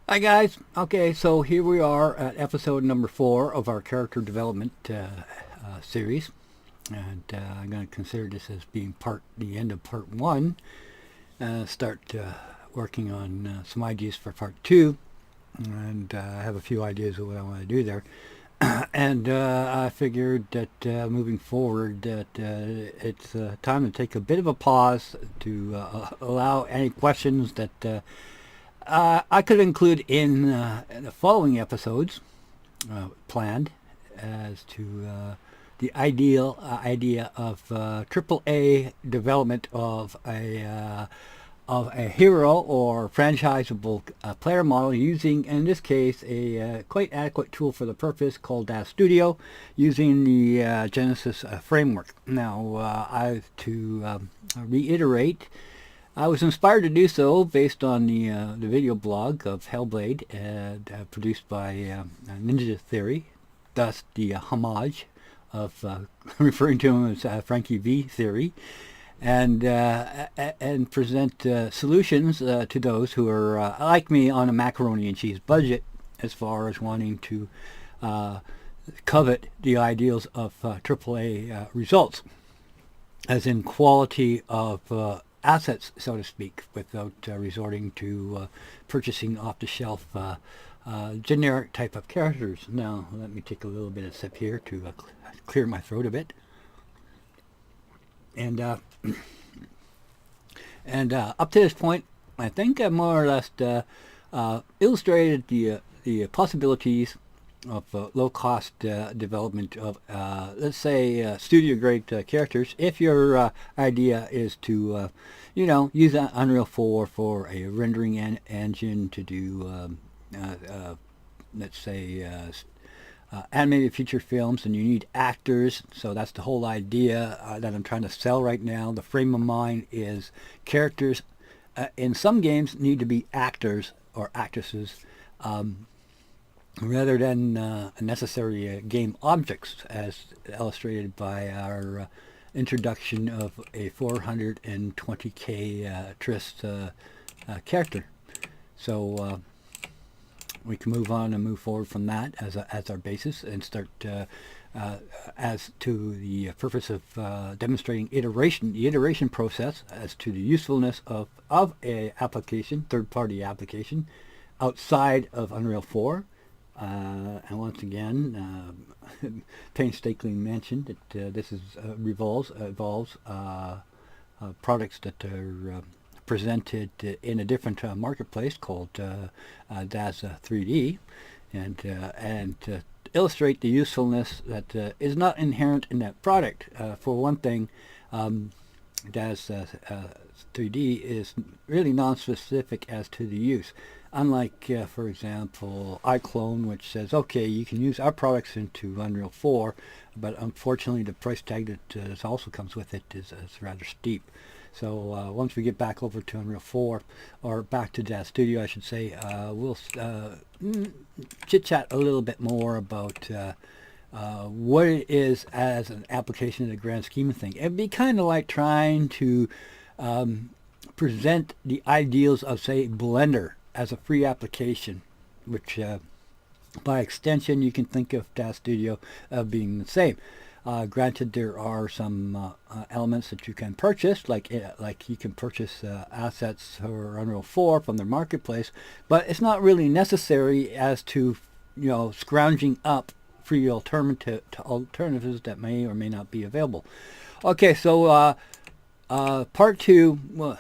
Hi guys. Okay, so here we are at episode number 4 of our character development series, and I'm going to consider this as being the end of part 1. Start working on some ideas for part 2, and I have a few ideas of what I want to do there. And I figured that moving forward that it's time to take a bit of a pause to allow any questions that I could include in the following episodes planned as to the ideal idea of AAA development of a hero or franchisable player model using, in this case, a quite adequate tool for the purpose called Daz Studio, using the Genesis framework. Now, to reiterate, I was inspired to do so based on the video blog of Hellblade, produced by Ninja Theory, thus the homage of referring to him as FrankieV Theory, and present solutions to those who are like me on a macaroni and cheese budget, as far as wanting to covet the ideals of AAA results, as in quality of assets, so to speak, without resorting to purchasing off-the-shelf generic type of characters. Now, let me take a little bit of sip here to clear my throat a bit. And up to this point, I think I more or less illustrated the possibilities of low-cost development of, let's say, studio-grade characters. If your idea is to, use Unreal 4 for a rendering engine to do, let's say, animated feature films, and you need actors, so that's the whole idea that I'm trying to sell right now. The frame of mind is characters in some games need to be actors or actresses, rather than necessary game objects, as illustrated by our introduction of a 420k Trist character. So we can move on and move forward from that as our basis, and start as to the purpose of demonstrating the iteration process as to the usefulness of a application, third-party application, outside of Unreal 4. And once again, painstakingly mentioned that this is involves products that are presented in a different marketplace called Daz 3D, and illustrate the usefulness that is not inherent in that product. For one thing, Daz 3D is really non-specific as to the use. Unlike, for example, iClone, which says, okay, you can use our products into Unreal 4, but unfortunately the price tag that also comes with it is rather steep. So once we get back over to Unreal 4, or back to Daz Studio, I should say, we'll chit-chat a little bit more about what it is as an application in the grand scheme of things. It'd be kind of like trying to present the ideals of, say, Blender as a free application, which by extension you can think of Daz Studio being the same. Granted, there are some elements that you can purchase, like you can purchase assets for Unreal 4 from their marketplace, but it's not really necessary as to scrounging up free alternatives that may or may not be available. Okay, so part 2, well,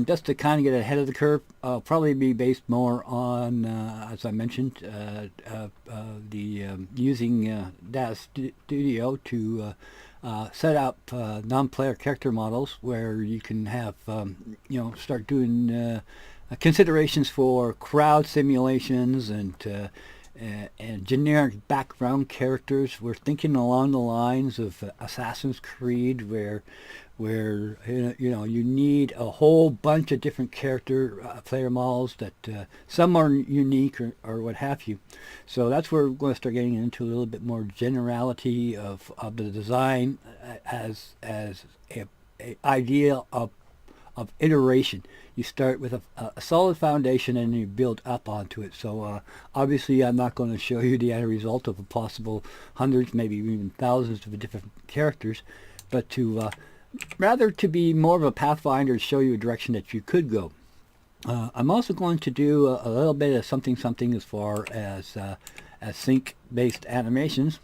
just to kind of get ahead of the curve, probably be based more on, as I mentioned, using Daz Studio to set up non-player character models, where you can have, start doing considerations for crowd simulations and generic background characters. We're thinking along the lines of Assassin's Creed, where you need a whole bunch of different character player models that some are unique or what have you. So that's where we're going to start getting into a little bit more generality of the design as a idea of iteration. You start with a solid foundation and you build up onto it. So obviously I'm not going to show you the end result of a possible hundreds, maybe even thousands of different characters, but to rather to be more of a pathfinder, show you a direction that you could go. I'm also going to do a little bit of something as far as sync-based animations,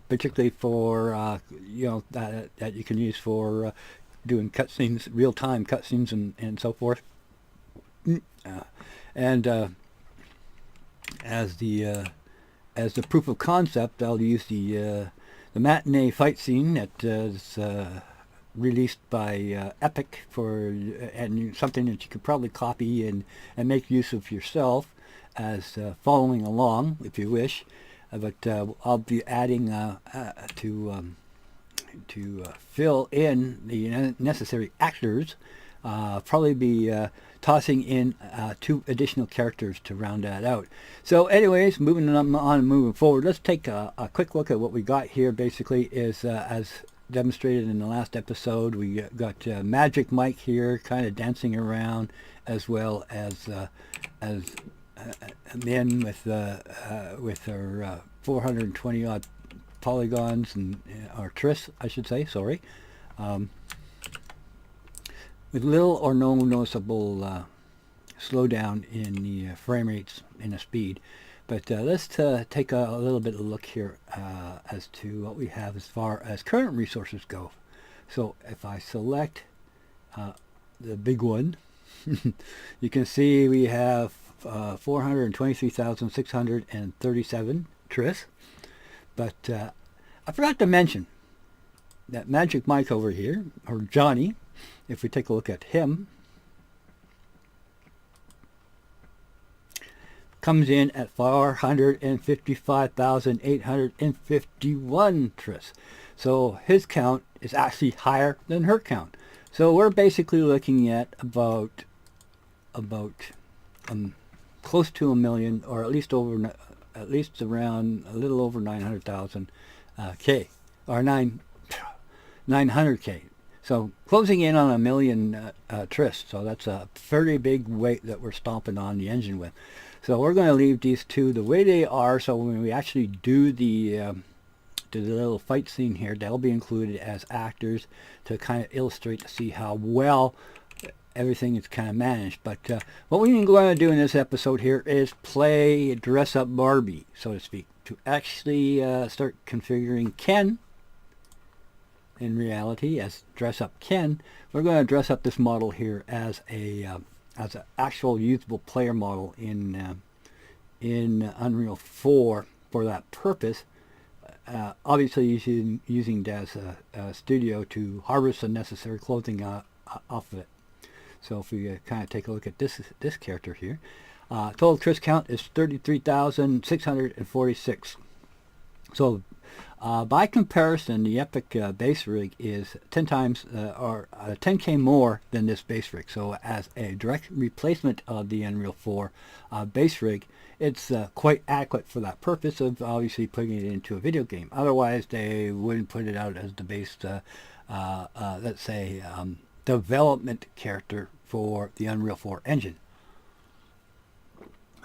particularly for that you can use for doing cutscenes, real-time cutscenes, and so forth. And as the proof of concept, I'll use the matinee fight scene that is released by Epic and something that you could probably copy and make use of yourself as following along if you wish. But I'll be adding to fill in the necessary actors. Probably be tossing in 2 additional characters to round that out. So anyways, moving on, moving forward, let's take a quick look at what we got here. Basically is as demonstrated in the last episode, we got Magic Mike here kind of dancing around, as well as men with her 420 odd polygons and or tris, I should say, sorry, with little or no noticeable slowdown in the frame rates in the speed. But let's take a little bit of a look here as to what we have as far as current resources go. So if I select the big one, you can see we have 423,637 tris. But I forgot to mention that Magic Mike over here, or Johnny, if we take a look at him, comes in at 455,851 tris. So his count is actually higher than her count. So we're basically looking at about close to a million, or at least around a little over 900,000 K, or 900K. So closing in on a million tris. So that's a very big weight that we're stomping on the engine with. So we're going to leave these 2 the way they are. So when we actually do the little fight scene here, they'll be included as actors to kind of illustrate to see how well everything is kind of managed. But what we're going to do in this episode here is play dress up Barbie, so to speak, to actually start configuring Ken. In reality, as dress up Ken, we're going to dress up this model here as an actual usable player model in Unreal 4 for that purpose. Obviously using Daz Studio to harvest the necessary clothing off of it. So if we kind of take a look at this character here, total tris count is 33,646. So by comparison, the Epic base rig is 10 times or 10K more than this base rig. So as a direct replacement of the Unreal 4 base rig, it's quite adequate for that purpose of obviously putting it into a video game. Otherwise, they wouldn't put it out as the base, let's say, development character for the Unreal 4 engine.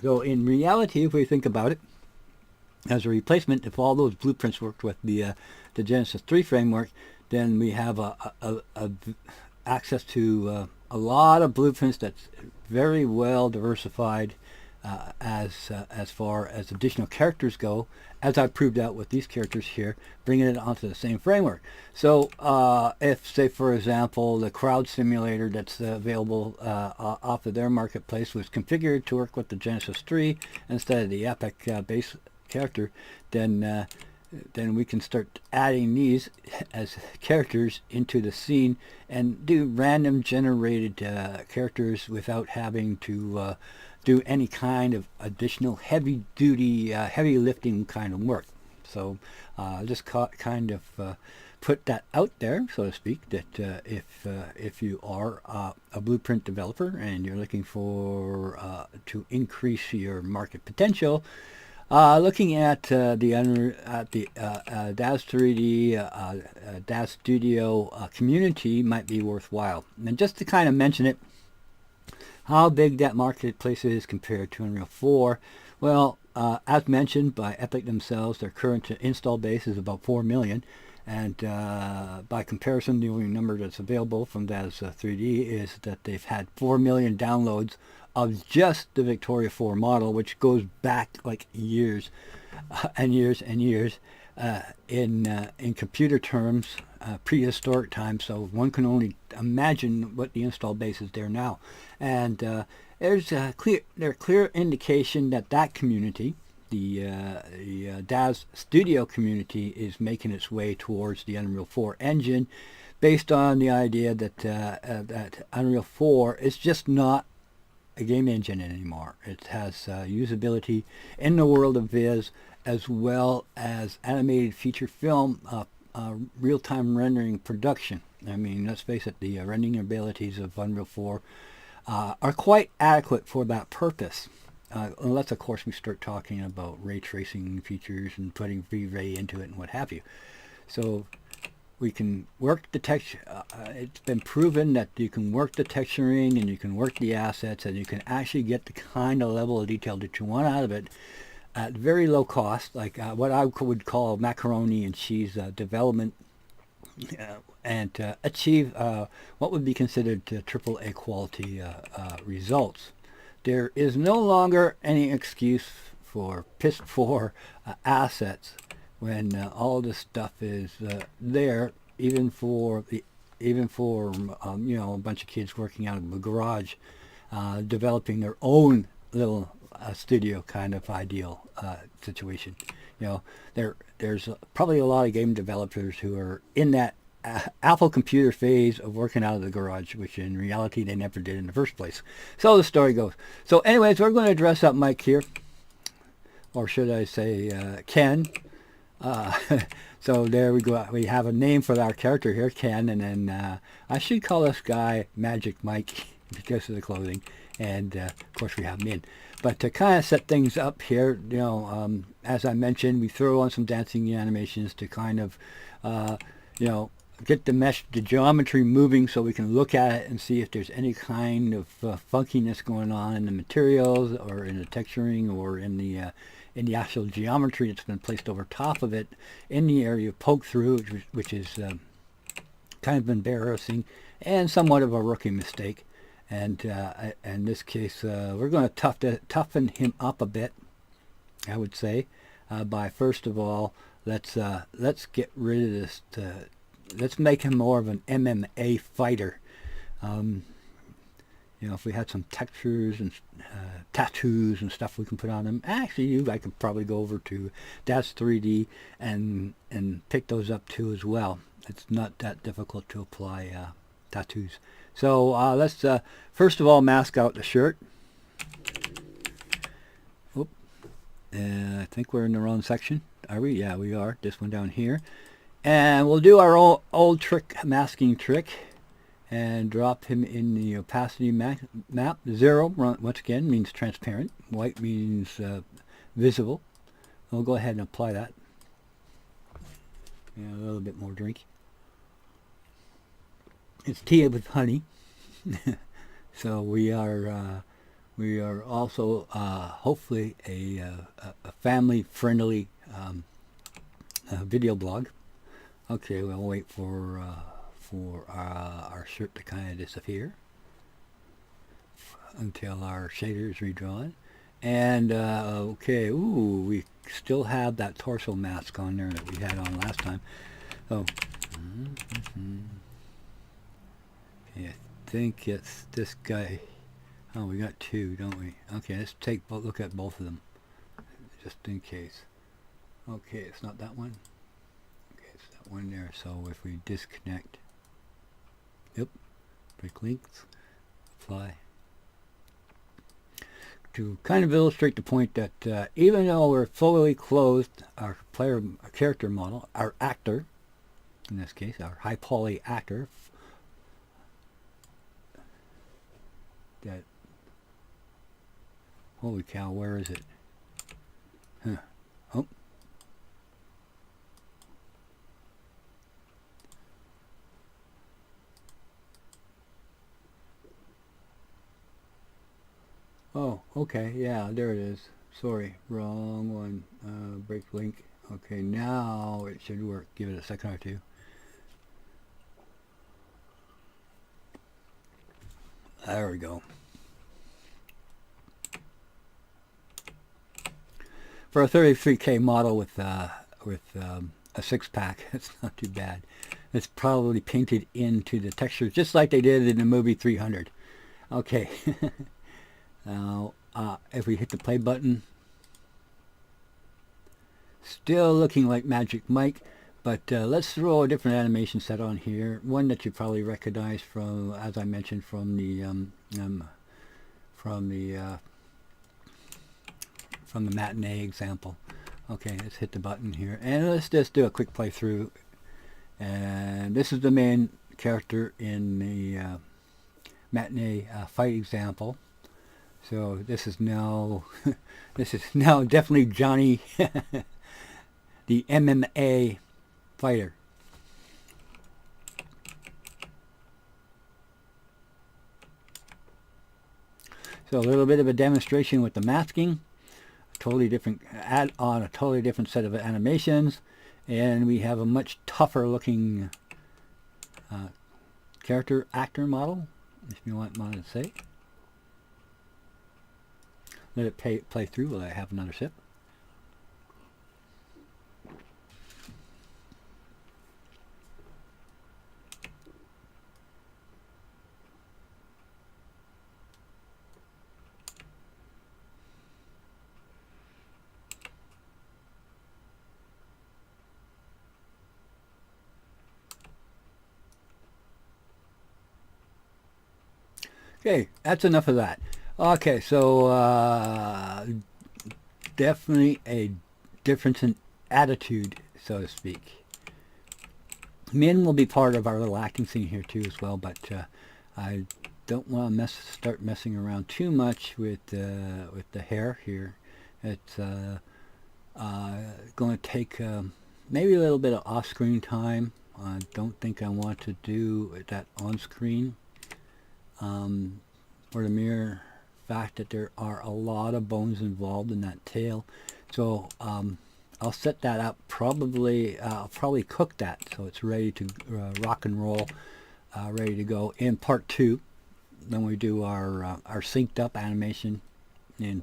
So in reality, if we think about it, as a replacement, if all those blueprints worked with the Genesis 3 framework, then we have access to a lot of blueprints that's very well diversified as far as additional characters go, as I proved out with these characters here, bringing it onto the same framework. So if, say, for example, the crowd simulator that's available off of their marketplace was configured to work with the Genesis 3 instead of the Epic base character, then we can start adding these as characters into the scene and do random generated characters without having to do any kind of additional heavy duty, heavy lifting kind of work. So just kind of put that out there, so to speak, that if you are a blueprint developer and you're looking for to increase your market potential, Looking at the Daz 3D Daz Studio community might be worthwhile. And just to kind of mention it, how big that marketplace is compared to Unreal 4. Well, as mentioned by Epic themselves, their current install base is about 4 million. And by comparison, the only number that's available from Daz 3D is that they've had 4 million downloads of just the Victoria 4 model, which goes back like years and years and years in computer terms, prehistoric times. So one can only imagine what the install base is there now. And there's a clear indication that that community, the Daz Studio community, is making its way towards the Unreal 4 engine, based on the idea that that Unreal 4 is just not a game engine anymore. It has usability in the world of Viz, as well as animated feature film, real-time rendering production. I mean, let's face it, the rendering abilities of Unreal 4 are quite adequate for that purpose. Unless, of course, we start talking about ray tracing features and putting V-Ray into it and what have you. So we can work the texture. It's been proven that you can work the texturing and you can work the assets, and you can actually get the kind of level of detail that you want out of it at very low cost, like what I would call macaroni and cheese development, and achieve what would be considered AAA quality results. There is no longer any excuse for piss poor assets when all this stuff is there, even for you know, a bunch of kids working out of the garage, developing their own little studio kind of ideal situation. You know, there's probably a lot of game developers who are in that Apple computer phase of working out of the garage, which in reality they never did in the first place. So the story goes. So anyways, we're going to dress up Mike here, or should I say Ken. So there we go. We have a name for our character here, Ken, and then I should call this guy Magic Mike because of the clothing, and of course we have Min. But to kind of set things up here, you know, as I mentioned, we throw on some dancing animations to kind of, you know, get the geometry moving so we can look at it and see if there's any kind of funkiness going on in the materials or in the texturing or in the actual geometry that's been placed over top of it in the area of poke through, which is kind of embarrassing and somewhat of a rookie mistake. And in this case, we're going to toughen him up a bit, I would say, by first of all, let's get rid of this. Let's make him more of an MMA fighter. You know, if we had some textures and tattoos and stuff we can put on him. Actually, I could probably go over to Daz 3D and pick those up too as well. It's not that difficult to apply tattoos. So let's first of all mask out the shirt. Oop. I think we're in the wrong section. Are we? Yeah, we are. This one down here. And we'll do our old masking trick and drop him in the opacity map. 0, once again, means transparent. White means visible. We'll go ahead and apply that. Yeah, a little bit more drink. It's tea with honey. So we are also hopefully a family-friendly video blog. Okay, we'll wait for our shirt to kind of disappear until our shader is redrawn. And okay, ooh, we still have that torso mask on there that we had on last time. So. I think it's this guy. Oh, we got two, don't we? Okay, let's take a look at both of them, just in case. Okay, it's not that one. Okay, it's that one there. So if we disconnect, yep, break links, apply. To kind of illustrate the point that even though we're fully clothed, our character model, our actor, in this case, our high poly actor, that, holy cow, where is it? Huh. Oh. Oh, okay, yeah, there it is. Sorry, wrong one. Break link. Okay, now it should work. Give it a second or two. There we go. For a 33K model with a 6-pack, it's not too bad. It's probably painted into the texture just like they did in the movie 300. Okay. Now, if we hit the play button, still looking like Magic Mike, but let's throw a different animation set on here. One that you probably recognize from, as I mentioned, from the matinee example. Okay, let's hit the button here, and let's just do a quick playthrough. And this is the main character in the matinee fight example. So this is now definitely Johnny, the MMA fighter. So a little bit of a demonstration with the masking, totally different, add on a totally different set of animations, and we have a much tougher looking character actor model, if you want to say. Let it play through while I have another sip. Okay, that's enough of that. Okay, so definitely a difference in attitude, so to speak. Min will be part of our little acting scene here too as well, but I don't want to start messing around too much with the hair here. It's going to take maybe a little bit of off-screen time. I don't think I want to do that on-screen. For the mere fact that there are a lot of bones involved in that tail, so I'll set that up. I'll probably cook that so it's ready to rock and roll, ready to go in part 2. Then we do our synced up animation and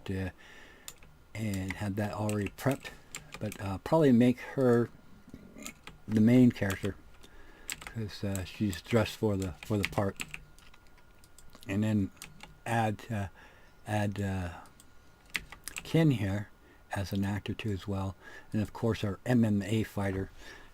have that already prepped. But probably make her the main character because she's dressed for the part. And then add Ken here as an actor too as well, and of course our MMA fighter,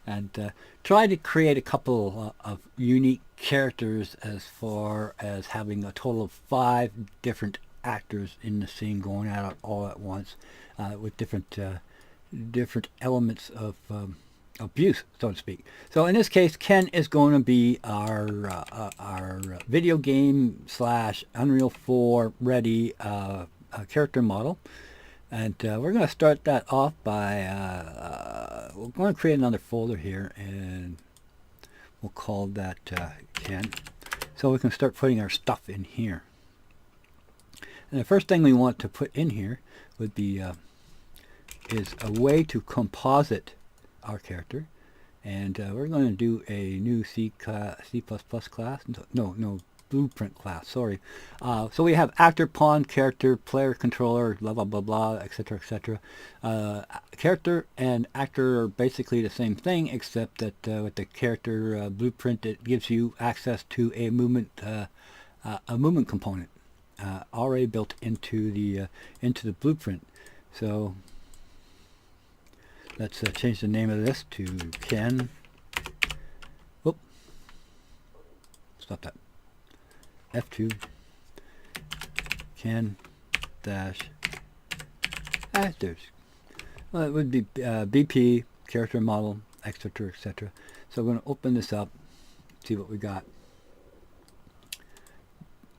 and try to create a couple of unique characters as far as having a total of 5 different actors in the scene going at it all at once, with different elements of abuse, so to speak. So in this case, Ken is going to be our video game / Unreal 4 ready character model, and we're going to start that off by we're going to create another folder here, and we'll call that Ken, so we can start putting our stuff in here. And the first thing we want to put in here would be is a way to composite our character, and we're going to do a new C++ class, no, blueprint class, sorry. So we have actor, pawn, character, player, controller, blah blah blah blah, etc etc. Character and actor are basically the same thing, except that with the character blueprint, it gives you access to a movement component already built into the blueprint. So let's change the name of this to Ken. Whoop. Stop that. F2. Ken dash actors. Well, it would be BP, character model, etc. etc. So we're going to open this up, see what we got.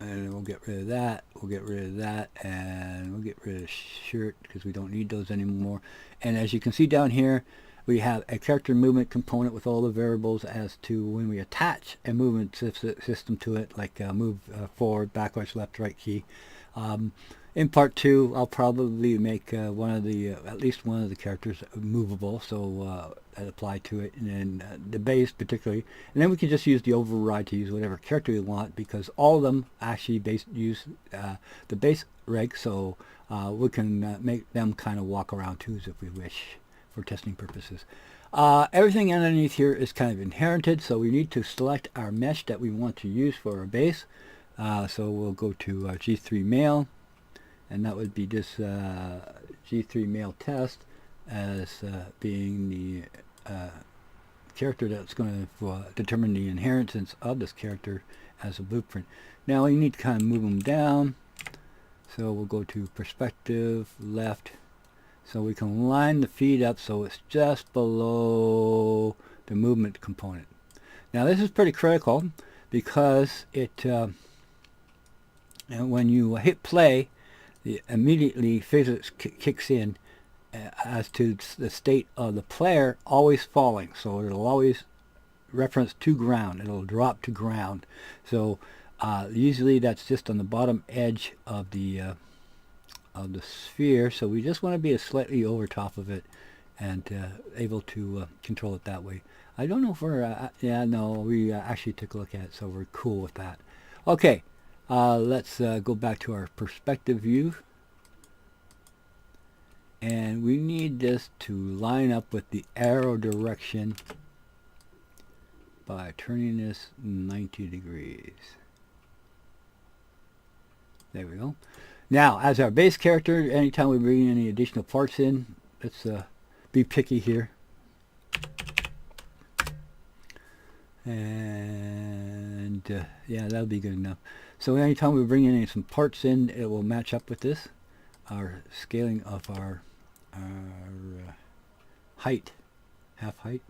and we'll get rid of that, we'll get rid of that, and we'll get rid of shirt because we don't need those anymore. And as you can see down here, we have a character movement component with all the variables as to when we attach a movement system to it, like move forward, backwards, left, right key. In part 2, I'll probably make at least one of the characters movable, so that apply to it, and then the base particularly, and then we can just use the override to use whatever character we want, because all of them actually use the base reg, so we can make them kind of walk around too if we wish for testing purposes. Everything underneath here is kind of inherited, so we need to select our mesh that we want to use for our base. So we'll go to G3 male, and that would be this G3 male test as being the character that's going to determine the inheritance of this character as a blueprint. Now we need to kind of move them down, so we'll go to perspective, left, so we can line the feed up so it's just below the movement component. Now this is pretty critical because it and when you hit play, immediately physics kicks in as to the state of the player always falling, so it'll always reference to ground, it'll drop to ground. So usually that's just on the bottom edge of the sphere, so we just want to be slightly over top of it and able to control it that way. I don't know if we're yeah, no, we actually took a look at it, so we're cool with that. Okay, let's go back to our perspective view, and we need this to line up with the arrow direction by turning this 90 degrees. There we go. Now, as our base character, anytime we bring any additional parts in, let's be picky here. And yeah, that'll be good enough. So anytime we bring in some parts in, it will match up with this. Our scaling of our height, half height.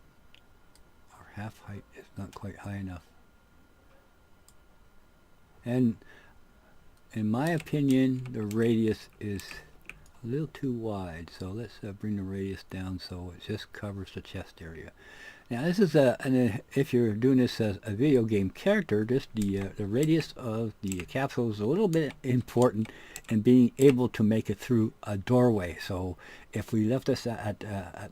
Our half height is not quite high enough. And in my opinion, the radius is a little too wide, so let's bring the radius down so it just covers the chest area. Now this is if you're doing this as a video game character, just the radius of the capsule is a little bit important in being able to make it through a doorway. So if we left this at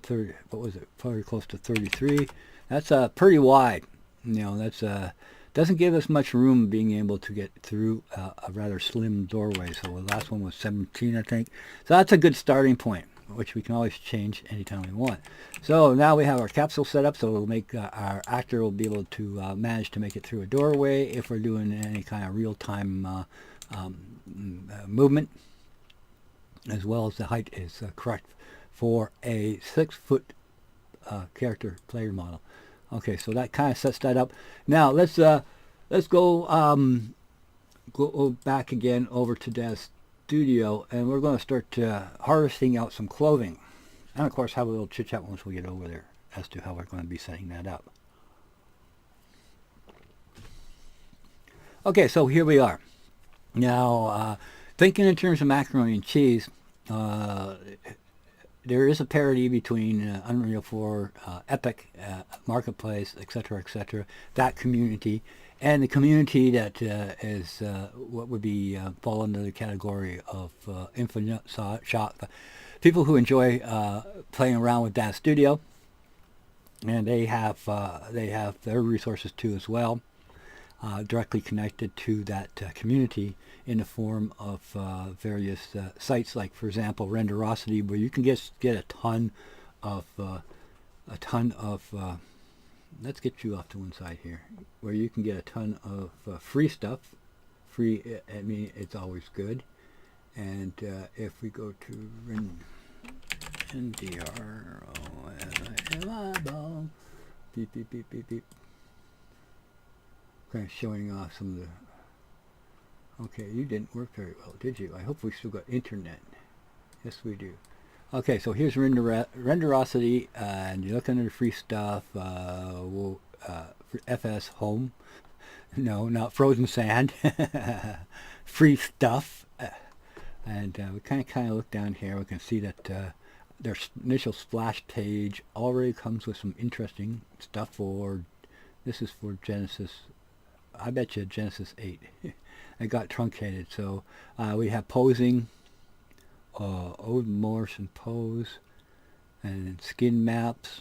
30, what was it, probably close to 33, that's pretty wide. You know, that's doesn't give us much room being able to get through a rather slim doorway. So the last one was 17, I think. So that's a good starting point, which we can always change anytime we want. So now we have our capsule set up, so it'll make our actor will be able to manage to make it through a doorway if we're doing any kind of real-time movement, as well as the height is correct for a 6-foot character player model. Okay, so that kind of sets that up. Now let's go back again over to Daz Studio, and we're going to start harvesting out some clothing, and of course have a little chit chat once we get over there as to how we're going to be setting that up. Okay, so here we are. Now, thinking in terms of macaroni and cheese, there is a parity between Unreal 4, Epic, Marketplace, etc., that community, and the community that is what would be fall under the category of infinite shop, people who enjoy playing around with Daz Studio, and they have their resources too as well, directly connected to that community in the form of various sites, like for example Renderosity, where you can get a ton of let's get you off to one side here, where you can get a ton of free stuff. Free, I mean, it's always good. And if we go to beep beep beep beep beep, kind of showing off some of the. Okay, you didn't work very well, did you? I hope we still got internet. Yes, we do. Okay, so here's Renderosity, and you look under the free stuff. FS Home. No, not frozen sand. Free stuff. And we kind of look down here. We can see that their initial splash page already comes with some interesting stuff for. This is for Genesis. I bet you Genesis 8. It got truncated. So we have posing, old morphs and pose, and skin maps.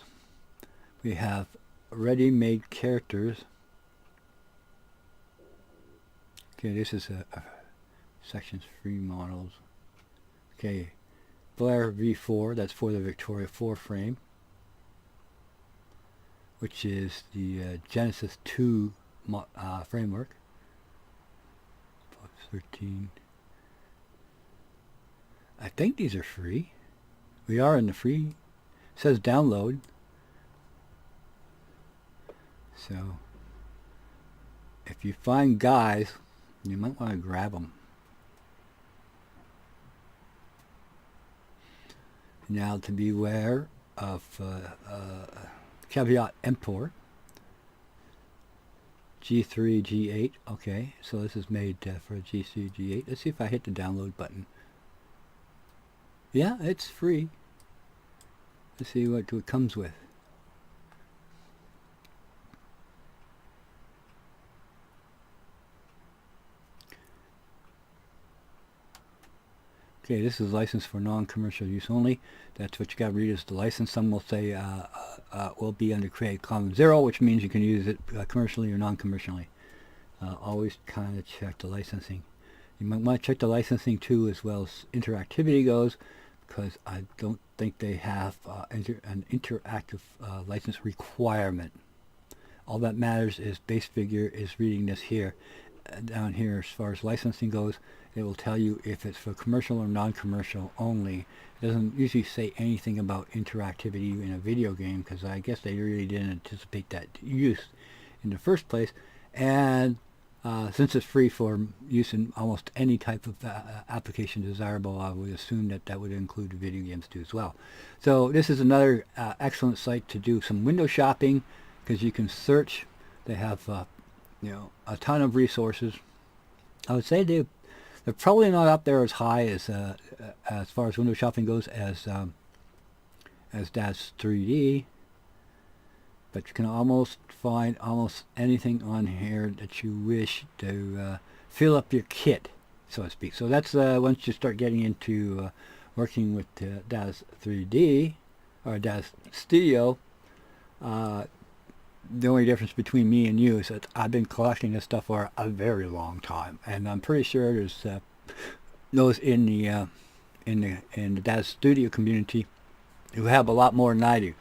We have ready-made characters. Okay, this is a sections free models. Okay, Blair V4, that's for the Victoria 4 frame, which is the Genesis 2 framework. 13. I think these are free. We are in the free. It says download. So, if you find guys, you might want to grab them. Now to beware of caveat emptor. G3, G8. Okay, so this is made for G3, G8. Let's see if I hit the download button. Yeah, it's free. Let's see what it comes with. Okay, this is licensed for non-commercial use only. That's what you got to read as the license. Some will say will be under Creative Commons 0, which means you can use it commercially or non-commercially. Always kind of check the licensing. You might want to check the licensing too, as well as interactivity goes, because I don't think they have an interactive license requirement. All that matters is base figure is reading this here. Down here, as far as licensing goes, it will tell you if it's for commercial or non-commercial only. It doesn't usually say anything about interactivity in a video game, because I guess they really didn't anticipate that use in the first place. And since it's free for use in almost any type of application desirable, I would assume that that would include video games too as well. So this is another excellent site to do some window shopping, because you can search. They have a ton of resources. I would say they're probably not up there as high as far as window shopping goes as Daz 3D, but you can almost find almost anything on here that you wish to fill up your kit, so to speak. So that's once you start getting into working with Daz 3D or Daz Studio. The only difference between me and you is that I've been collecting this stuff for a very long time, and I'm pretty sure there's those in the Daz Studio community who have a lot more than I do.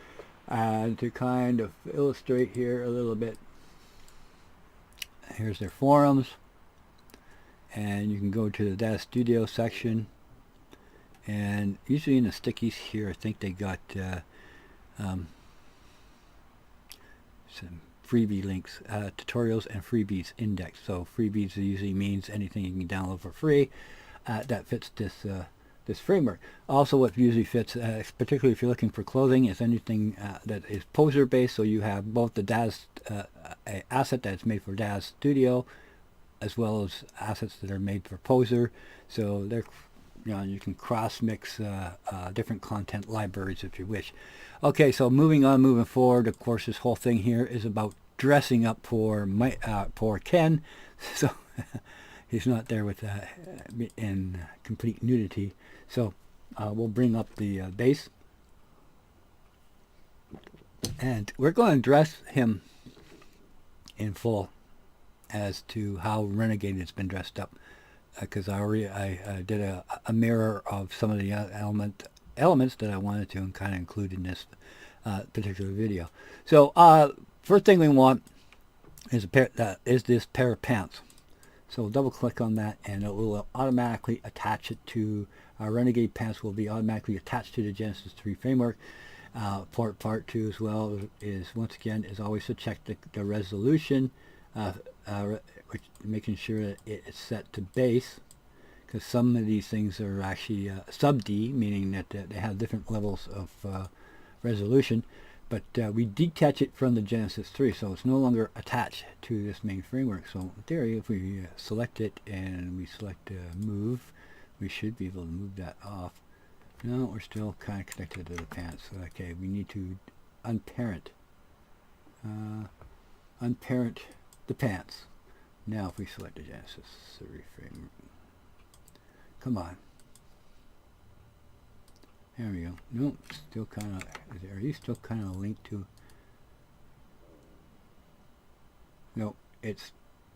To kind of illustrate here a little bit, here's their forums, and you can go to the Daz Studio section, and usually in the stickies here, I think they got some freebie links, tutorials and freebies index. So freebies usually means anything you can download for free that fits this framework. Also, what usually fits, particularly if you're looking for clothing, is anything that is poser based. So you have both the Daz asset that's made for Daz Studio, as well as assets that are made for poser. So they're you can cross mix different content libraries if you wish. Okay, so moving forward, of course, this whole thing here is about dressing up for poor Ken. So he's not there with in complete nudity. So we'll bring up the base, and we're going to dress him in full as to how Renegade has been dressed up, because I did a mirror of some of the elements that I wanted to and kind of include in this particular video. So first thing we want is this pair of pants. So we'll double click on that, and it will automatically attach it to our Renegade pants. Will be automatically attached to the Genesis 3 framework. Part 2 as well is, once again, is always to check the resolution, which making sure that it's set to base, because some of these things are actually sub D, meaning that they have different levels of resolution. but we detach it from the Genesis 3, so it's no longer attached to this main framework. So in theory, if we select it and we select move, we should be able to move that off. No, we're still kind of connected to the pants. Okay, we need to unparent the pants. Now if we select the Genesis 3 framework, come on. There we go. Nope, still kind of. Are you still kind of linked to? Nope, it's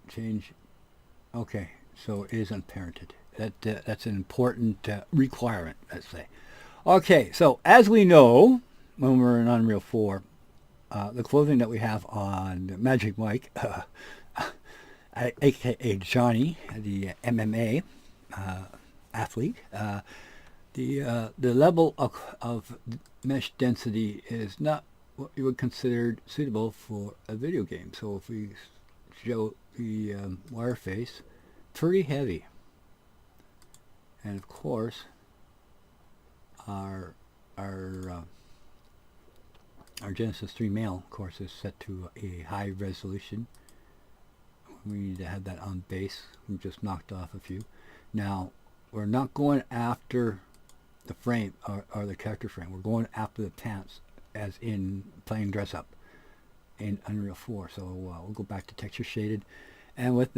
changed. Okay, so it is unparented. That's an important requirement, let's say. Okay, so as we know, when we're in Unreal 4, the clothing that we have on Magic Mike, aka Johnny, the MMA athlete. The level of mesh density is not what you would consider suitable for a video game. So if we show the wire face, pretty heavy. And of course, our Genesis 3 male, of course, is set to a high resolution. We need to have that on base. We just knocked off a few. Now, we're not going after the frame or the character frame. We're going after the pants, as in playing dress up in Unreal 4. So we'll go back to texture shaded, and with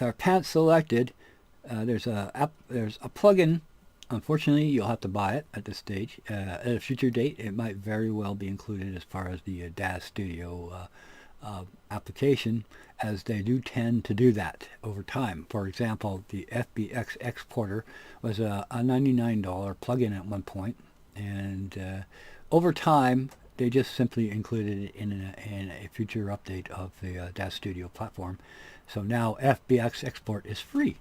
our pants selected, there's a plugin. Unfortunately, you'll have to buy it at this stage. At a future date, it might very well be included as far as the Daz Studio application, as they do tend to do that over time. For example, the FBX exporter was a $99 plugin at one point, and over time they just simply included it in a future update of the Daz Studio platform. So now FBX export is free.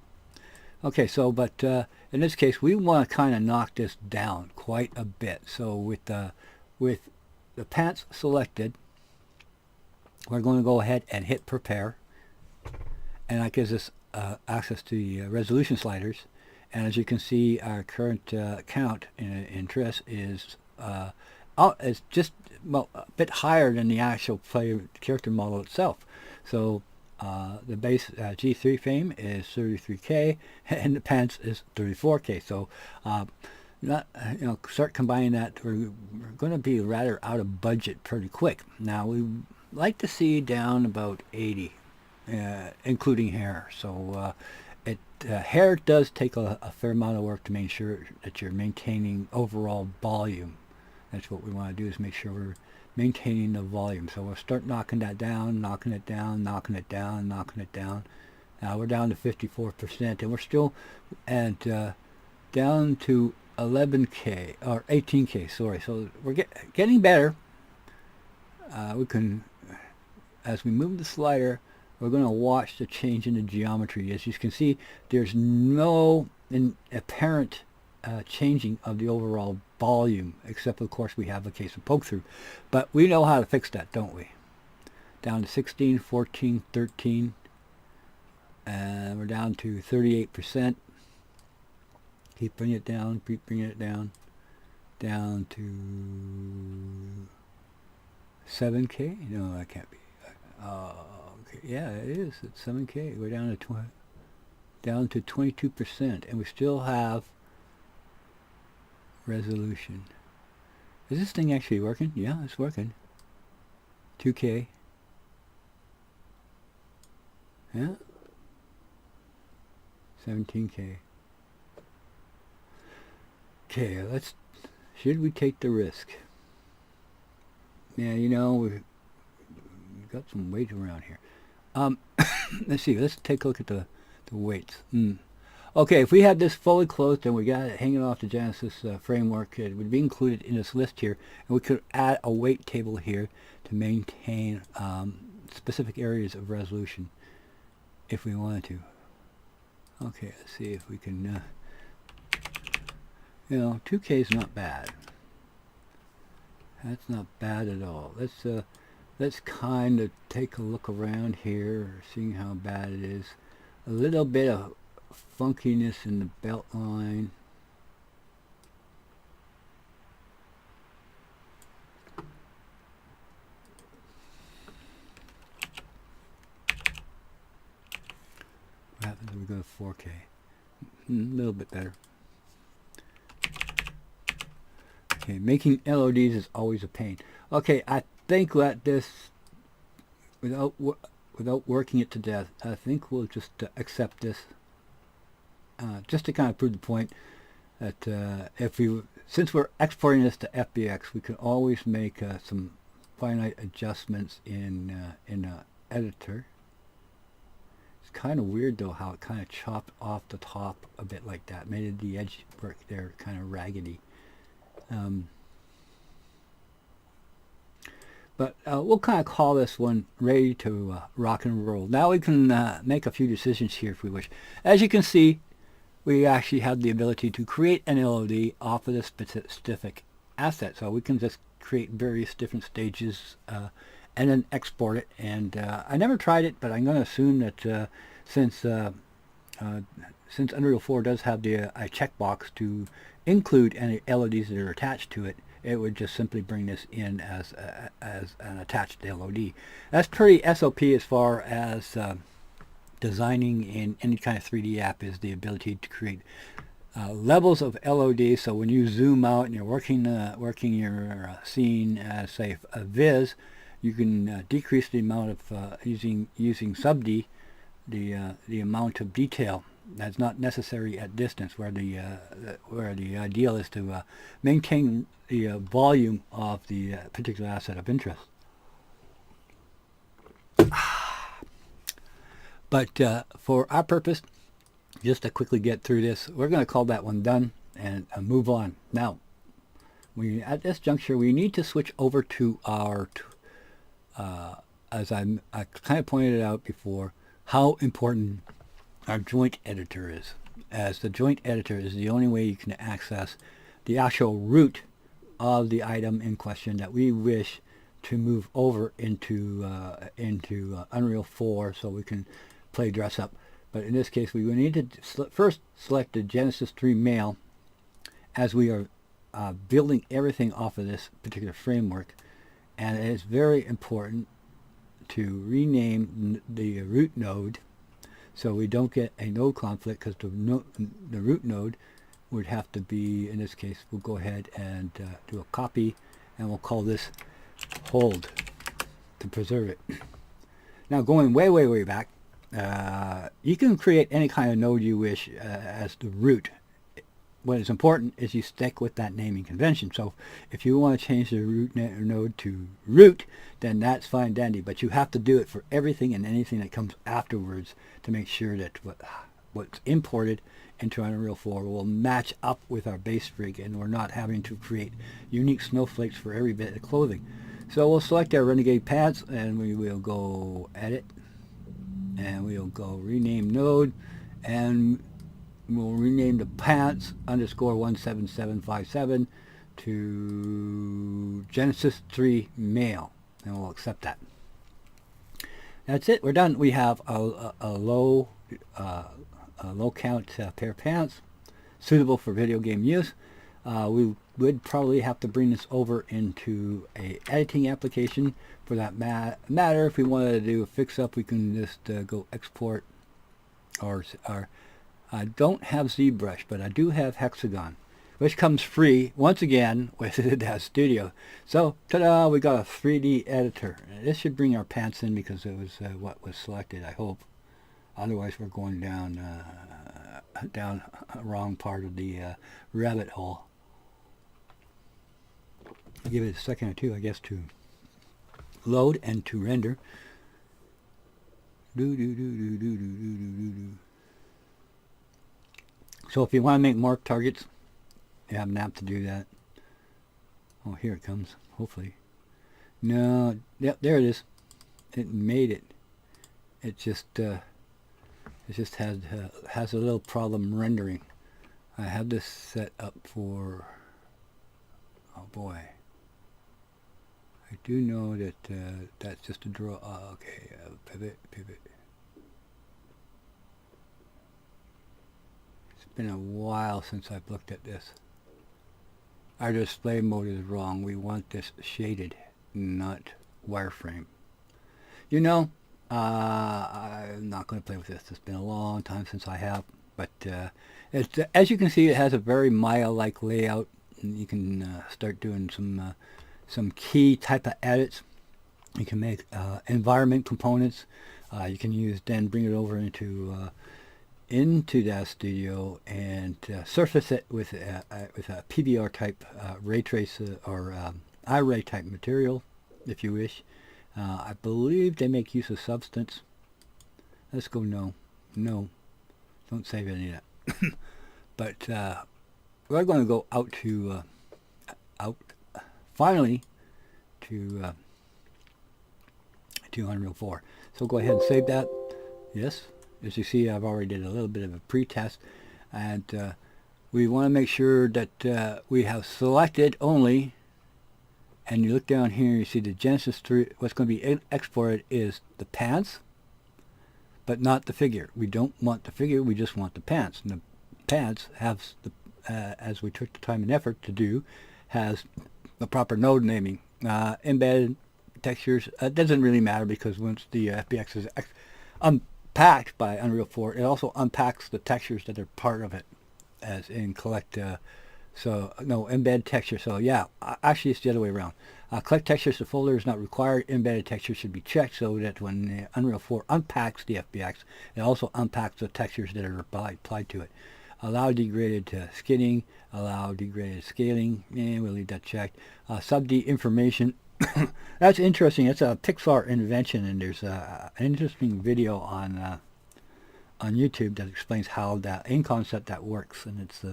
Okay, so but in this case we want to kind of knock this down quite a bit. So with the pants selected, we're going to go ahead and hit prepare, and that gives us access to the resolution sliders. And as you can see, our current count in Triss is just a bit higher than the actual player character model itself. So the base G3 frame is 33K and the pants is 34K. So start combining that. We're going to be rather out of budget pretty quick. Now we like to see down about 80, including hair. So hair does take a fair amount of work to make sure that you're maintaining overall volume. That's what we want to do, is make sure we're maintaining the volume. So we'll start knocking that down, knocking it down, knocking it down, knocking it down. Now we're down to 54%, and we're still down to 11K or 18K. Sorry. So we're getting better. We can, as we move the slider, we're going to watch the change in the geometry. As you can see, there's no apparent changing of the overall volume, except of course we have a case of poke through. But we know how to fix that, don't we? Down to 16, 14, 13, and we're down to 38%. Keep bringing it down, keep bringing it down, down to 7K. No, that can't be. Okay. Yeah, it is. It's 7K. We're down to 22%, and we still have resolution. Is this thing actually working? Yeah, it's working. 2K. Yeah. 17K. Okay, should we take the risk? Yeah, we've got some weight around here. Let's see. Let's take a look at the weights. Okay, if we had this fully closed and we got it hanging off the Genesis framework, it would be included in this list here, and we could add a weight table here to maintain specific areas of resolution if we wanted to. Okay, let's see if we can. 2K is not bad. That's not bad at all. Let's kind of take a look around here, seeing how bad it is. A little bit of funkiness in the belt line. go to 4K. A little bit better. Okay, making LODs is always a pain. Okay, I think that this, without working it to death, I think we'll just accept this, just to kind of prove the point that since we're exporting this to FBX, we can always make some finite adjustments in editor. It's kind of weird though how it kind of chopped off the top a bit like that, made the edge work there kind of raggedy. But we'll kind of call this one ready to rock and roll. Now we can make a few decisions here if we wish. As you can see, we actually have the ability to create an LOD off of this specific asset. So we can just create various different stages and then export it. And I never tried it, but I'm going to assume that since Unreal 4 does have a checkbox to include any LODs that are attached to it, it would just simply bring this in as an attached LOD. That's pretty SOP as far as designing in any kind of 3D app, is the ability to create levels of LOD. So when you zoom out and you're working your scene as say a viz, you can decrease the amount of using sub D, the amount of detail that's not necessary at distance, where the ideal is to maintain the volume of the particular asset of interest. But for our purpose, just to quickly get through this, we're going to call that one done and move on. Now, at this juncture, we need to switch over to our, as I kind of pointed out before, how important our joint editor is, as the joint editor is the only way you can access the actual root of the item in question that we wish to move over into Unreal 4 so we can play dress up. But in this case, we will need to first select the Genesis 3 male, as we are building everything off of this particular framework, and it is very important to rename the root node so we don't get a node conflict, because the root node would have to be, in this case, we'll go ahead and do a copy, and we'll call this hold to preserve it. Now, going way back, you can create any kind of node you wish as the root. What is important is you stick with that naming convention. So if you want to change the root node to root, then that's fine dandy, but you have to do it for everything and anything that comes afterwards to make sure that what's imported into Unreal 4 will match up with our base rig, and we're not having to create unique snowflakes for every bit of clothing. So we'll select our Renegade Pants, and we will go edit, and we'll go rename node, and we'll rename the pants _17757 to Genesis 3 male, and we'll accept that. That's it. We're done. We have a low count pair of pants suitable for video game use. We would probably have to bring this over into a editing application. For that matter, if we wanted to do a fix up, we can just go export I don't have ZBrush, but I do have Hexagon, which comes free once again with the Daz Studio. So, ta-da! We got a 3D editor. This should bring our pants in because it was what was selected, I hope. Otherwise, we're going down a wrong part of the rabbit hole. I'll give it a second or two, I guess, to load and to render. So if you want to make morph targets, you have an app to do that. Oh, here it comes, hopefully. No, yep, there it is. It made it. It just has a little problem rendering. I have this set up for, oh boy. I do know that that's just a draw. Okay, pivot. It's been a while since I've looked at this. Our display mode is wrong. We want this shaded, not wireframe. You know, I'm not going to play with this. It's been a long time since I have. But it's, as you can see, it has a very Maya-like layout. And you can start doing some key type of edits. You can make environment components. You can use then bring it over into Daz Studio and surface it with a PBR type ray trace or iRay type material, if you wish. I believe they make use of substance. Let's go no. Don't save any of that. But we're going to go out to finally to Unreal 4. So go ahead and save that. Yes, as you see, I've already did a little bit of a pre-test, and we want to make sure that we have selected only. And you look down here, you see the Genesis 3. What's going to be exported is the pants, but not the figure. We don't want the figure. We just want the pants. And the pants have the, as we took the time and effort to do, has the proper node naming. Embedded textures, it doesn't really matter because once the FBX is unpacked by Unreal 4, it also unpacks the textures that are part of it, as in collect. So no, embed texture. So yeah, actually it's the other way around. Collect textures to folder is not required. Embedded texture should be checked so that when Unreal 4 unpacks the FBX, it also unpacks the textures that are applied to it. Allow degraded skinning, allow degraded scaling, and we'll leave that checked. Sub-D information. That's interesting. It's a Pixar invention, and there's an interesting video on YouTube that explains how that in concept that works, and it's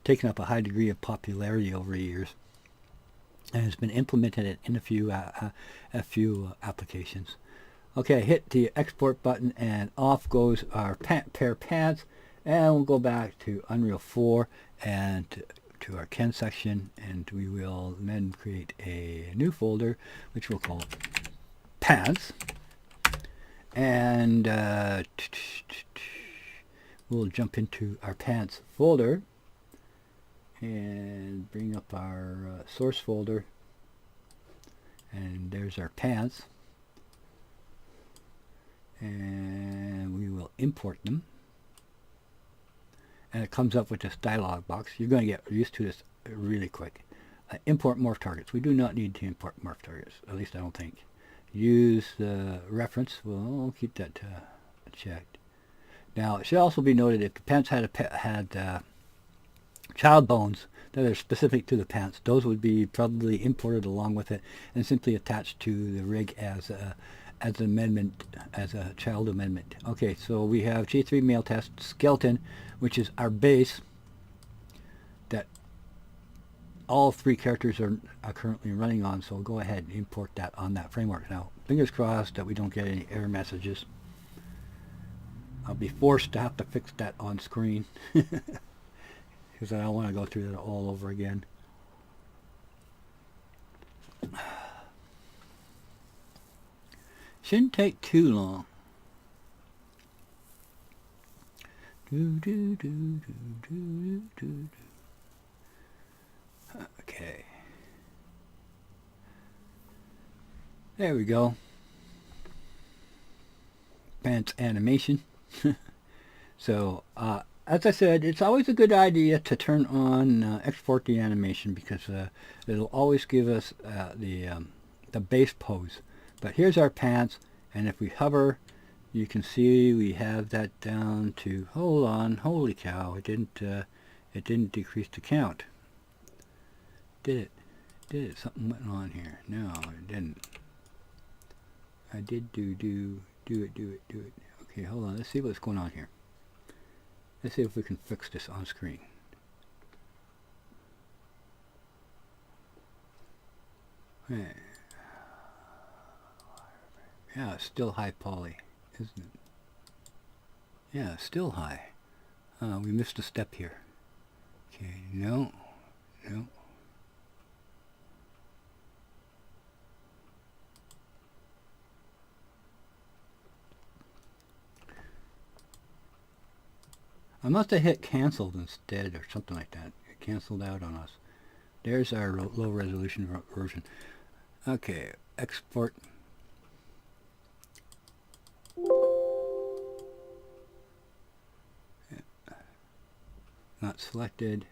taken up a high degree of popularity over the years, and it's been implemented in a few applications. Okay, hit the export button, and off goes our pair pants, and we'll go back to Unreal 4 and to our Ken section, and we will then create a new folder which we'll call pants, and we'll jump into our pants folder and bring up our source folder, and there's our pants, and we will import them, and it comes up with this dialog box. You're going to get used to this really quick. Import morph targets. We do not need to import morph targets, at least I don't think. Use the reference. We'll keep that checked. Now it should also be noted if the pants had child bones that are specific to the pants, those would be probably imported along with it and simply attached to the rig as an amendment, as a child amendment. Okay, so we have G3 male test skeleton, which is our base that all three characters are currently running on, so we'll go ahead and import that on that framework. Now, fingers crossed that we don't get any error messages. I'll be forced to have to fix that on screen because I don't want to go through that all over again. Shouldn't take too long. Okay. There we go. Pants animation. So, as I said, it's always a good idea to turn on export the animation because it'll always give us the base pose. But here's our pants, and if we hover, you can see we have that down to, hold on, holy cow, it didn't decrease the count. Did it? Something went on here. No, it didn't. I did do it. Okay, hold on, let's see what's going on here. Let's see if we can fix this on screen. Hey. Yeah, it's still high poly, isn't it? Yeah, it's still high. We missed a step here. Okay, no. I must have hit canceled instead or something like that. It canceled out on us. There's our low resolution version. Okay, export. not selected.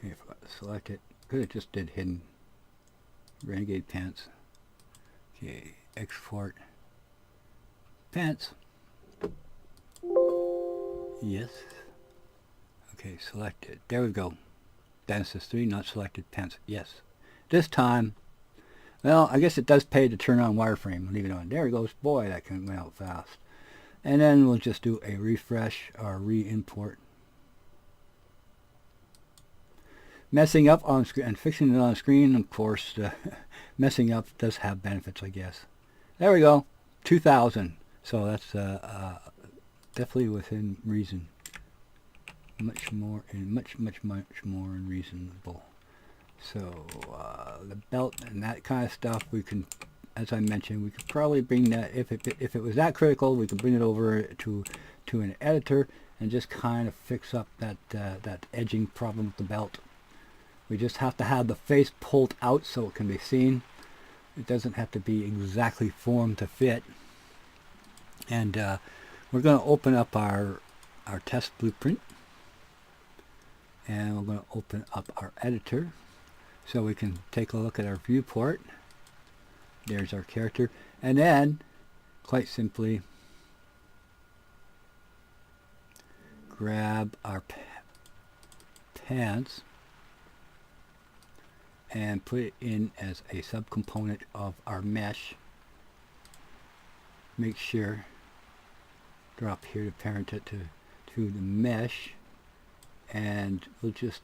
Okay, forgot to select it. Could have just did hidden. Renegade pants. Okay, export pants. Yes. Okay, selected. There we go. Genesis 3, not selected. Pants. Yes. This time, well, I guess it does pay to turn on wireframe. Leave it on. There it goes. Boy, that went out fast. And then we'll just do a refresh or re-import. Messing up on screen and fixing it on screen, of course, messing up does have benefits, I guess. There we go. 2,000. So that's definitely within reason. Much more reasonable. So the belt and that kind of stuff, we can, as I mentioned, we could probably bring that, if it was that critical, we could bring it over to an editor and just kind of fix up that that edging problem with the belt. We just have to have the face pulled out so it can be seen. It doesn't have to be exactly formed to fit. And we're going to open up our test blueprint. And we're going to open up our editor so we can take a look at our viewport. There's our character. And then, quite simply, grab our pants and put it in as a subcomponent of our mesh. Make sure, drop here to parent it to the mesh, and we'll just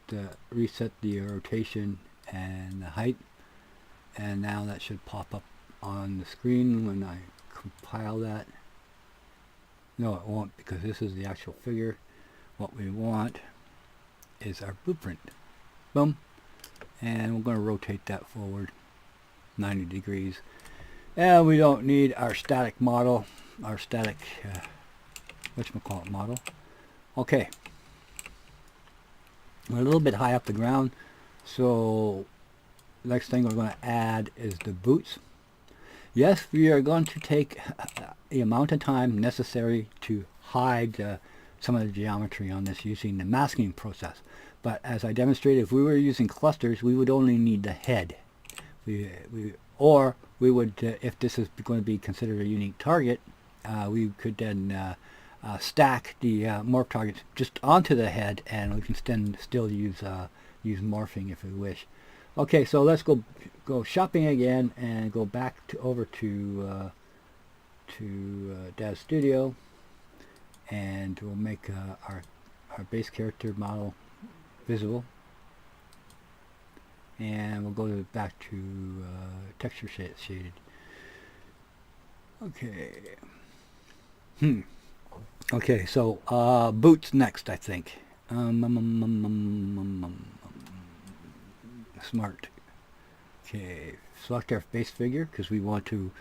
reset the rotation and the height, and now that should pop up on the screen when I compile that. No, it won't, because this is the actual figure. What we want is our blueprint. Boom. And we're going to rotate that forward 90 degrees. And we don't need our static model, our static whatchamacallit model. Okay. We're a little bit high up the ground, so next thing we're going to add is the boots. Yes, we are going to take the amount of time necessary to hide some of the geometry on this using the masking process. But as I demonstrated, if we were using clusters, we would only need the head. Or we would, if this is going to be considered a unique target, we could then stack the morph targets just onto the head, and we can still use morphing if we wish. Okay, so let's go shopping again and go back over to Daz Studio, and we'll make our base character model visible, and we'll go back to texture shaded. Okay. Okay, so boots next, I think. Smart. Okay, select our base figure because we want to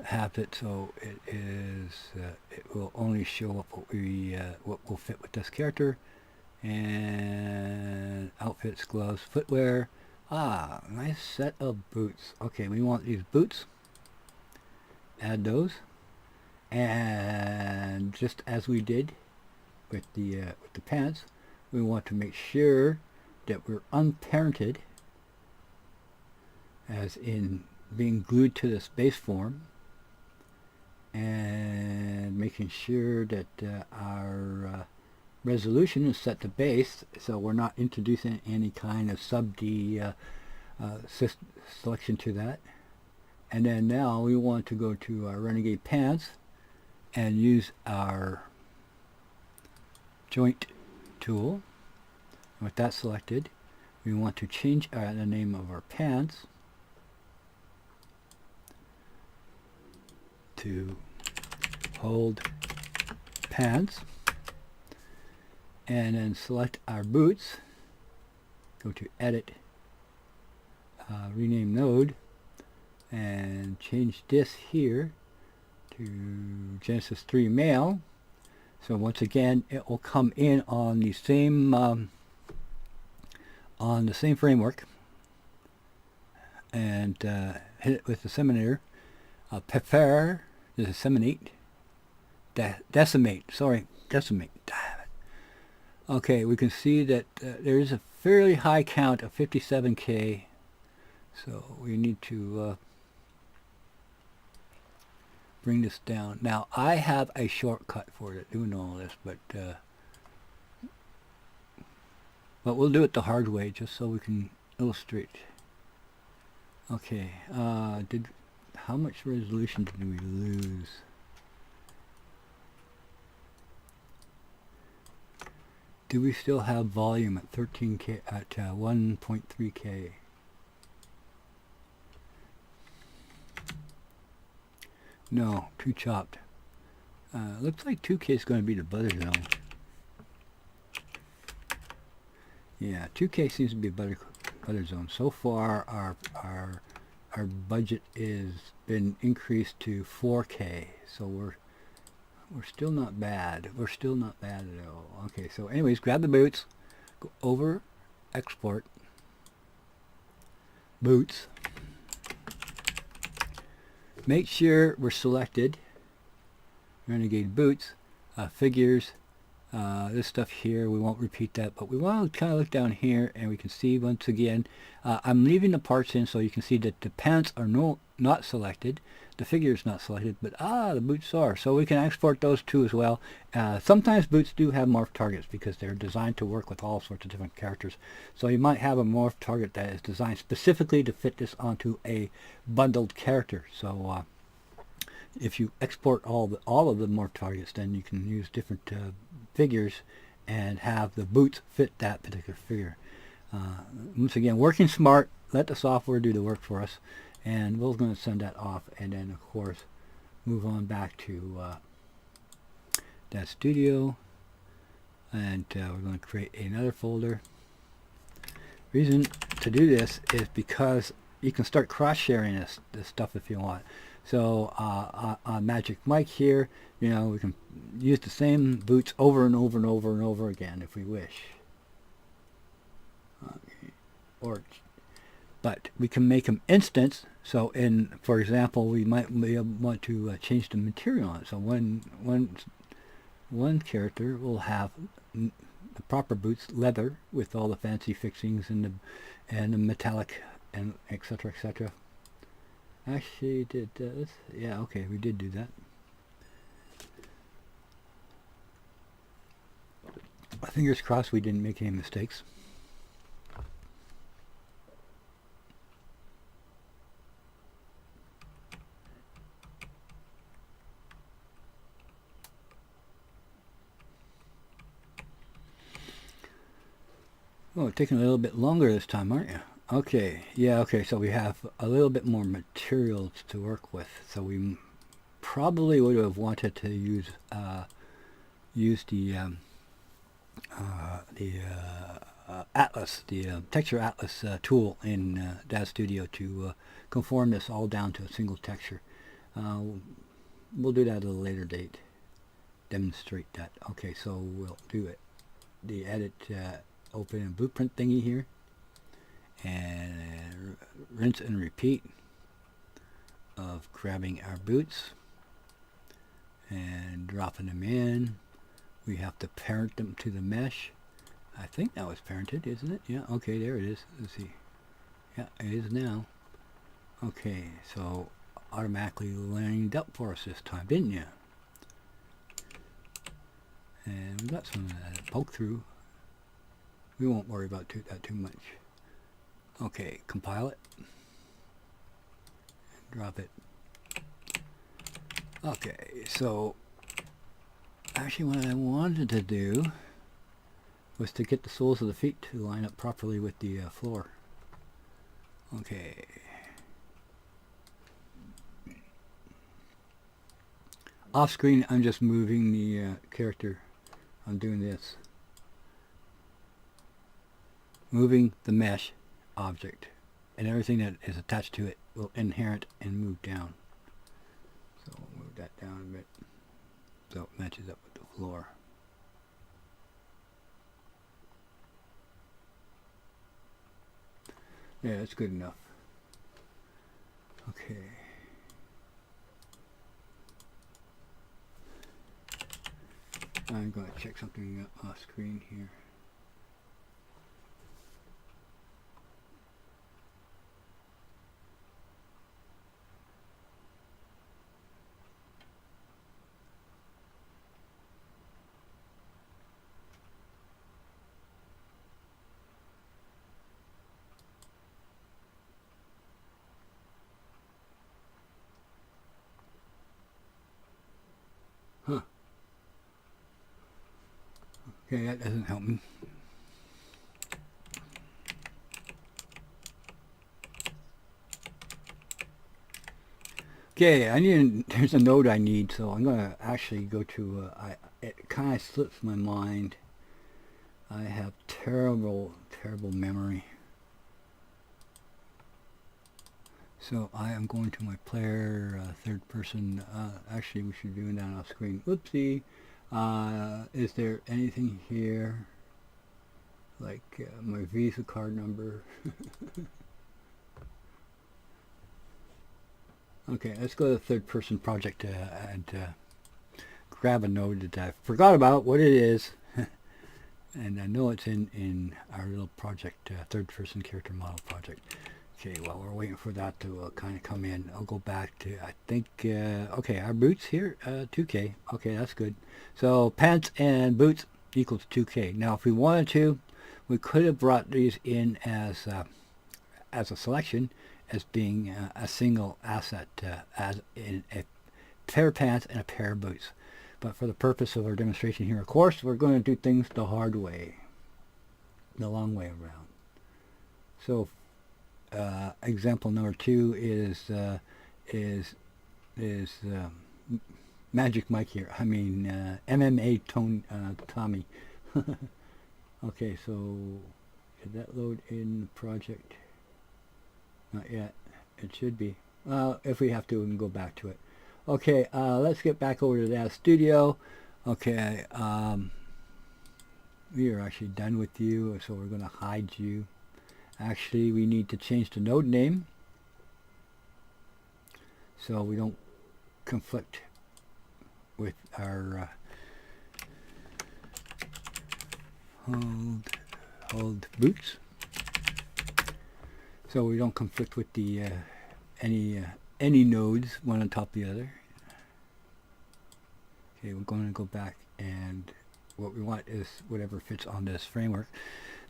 have it so it is it will only show up what will fit with this character. And outfits, gloves, footwear. Nice set of boots. Okay, we want these boots. Add those. And just as we did with the pants, we want to make sure that we're unparented, as in being glued to this base form, and making sure that our resolution is set to base, so we're not introducing any kind of sub-D selection to that. And then now we want to go to our Renegade Pants and use our joint tool. And with that selected, we want to change the name of our pants to hold pants, and then select our boots, go to edit, rename node, and change this here to Genesis 3 male. So once again, it will come in on the same framework, and hit it with the disseminator. Prepare the disseminate, decimate. Sorry, decimate. Damn it. Okay, we can see that there is a fairly high count of 57K, so we need to bring this down. Now, I have a shortcut for it doing all this, but we'll do it the hard way just so we can illustrate. Okay, how much resolution did we lose? Do we still have volume at 13K, at 1.3K? No, too chopped. Looks like 2K is going to be the butter zone. Yeah, 2K seems to be a butter zone. So far, our budget is been increased to 4K, so we're still not bad. We're still not bad at all. Okay, so anyways, grab the boots, go over, export, boots. Make sure we're selected. Renegade boots, figures. This stuff here, we won't repeat that, but we want to kind of look down here and we can see once again, I'm leaving the parts in so you can see that the pants are not selected, the figure is not selected, but the boots are. So we can export those two as well. Sometimes boots do have morph targets because they're designed to work with all sorts of different characters. So you might have a morph target that is designed specifically to fit this onto a bundled character. So if you export all of the morph targets, then you can use different figures and have the boots fit that particular figure. Once again, working smart, let the software do the work for us, and we're going to send that off, and then of course move on back to Daz Studio, and we're going to create another folder. Reason to do this is because you can start cross-sharing this stuff if you want. So on Magic Mike here, you know, we can use the same boots over and over and over and over again if we wish. Okay. But we can make them instants. So for example, we might want to change the material on it. So one character will have the proper boots, leather, with all the fancy fixings and the metallic and etc. etc. Actually did this. Yeah, okay, we did do that. Fingers crossed we didn't make any mistakes. Oh, it's taking a little bit longer this time, aren't you? Okay, yeah, okay, so we have a little bit more materials to work with. So we probably would have wanted to use the Atlas, the Texture Atlas tool in Daz Studio to conform this all down to a single texture. We'll do that at a later date, demonstrate that. Okay, so we'll do it. The edit, open a blueprint thingy here, and rinse and repeat of grabbing our boots and dropping them in. We have to parent them to the mesh. I think that was parented, isn't it? Yeah, okay, there it is. Let's see. Yeah, it is now. Okay, so automatically lined up for us this time, didn't you? And we got some of that poke through. We won't worry about that too much. Okay, compile it. Drop it. Okay, so actually what I wanted to do was to get the soles of the feet to line up properly with the floor. Okay. Off screen, I'm just moving the character. I'm doing this. Moving the mesh object, and everything that is attached to it will inherit and move down. So we'll move that down a bit so it matches up with the floor. Yeah, that's good enough. Okay. I'm going to check something off screen here. Huh. Okay, that doesn't help me. Okay, there's a node I need, so I'm going to actually go to, it kind of slips my mind. I have terrible memory. So I am going to my player, third person. Actually, we should be doing that off screen. Whoopsie. Is there anything here like my Visa card number? Okay, let's go to the third person project and grab a node that I forgot about what it is. And I know it's in our little project, third person character model project. Okay, well, we're waiting for that to kind of come in. I'll go back to, I think, okay, our boots here, 2K. Okay, that's good. So pants and boots equals 2K. Now, if we wanted to, we could have brought these in as a selection, as being a single asset, as in a pair of pants and a pair of boots. But for the purpose of our demonstration here, of course, we're going to do things the hard way, the long way around. So example number 2 is Magic Mike here. I mean MMA Tommy. Okay, so did that load in the project? Not yet. It should be. If we have to, we can go back to it. Okay, let's get back over to Daz Studio. Okay, we are actually done with you, so we're going to hide you. Actually, we need to change the node name so we don't conflict with our hold boots. So we don't conflict with the any nodes one on top of the other. Okay, we're going to go back, and what we want is whatever fits on this framework.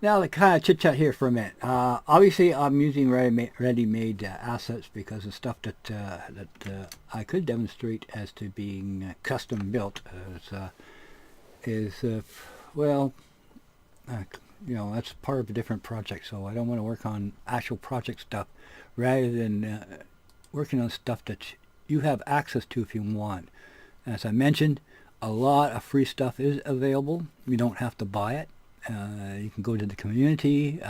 Now, the kind of chit chat here for a minute. Obviously, I'm using ready-made assets because the stuff that I could demonstrate as to being custom built is well, you know, that's part of a different project. So I don't want to work on actual project stuff rather than working on stuff that you have access to if you want. As I mentioned, a lot of free stuff is available. You don't have to buy it. You can go to the community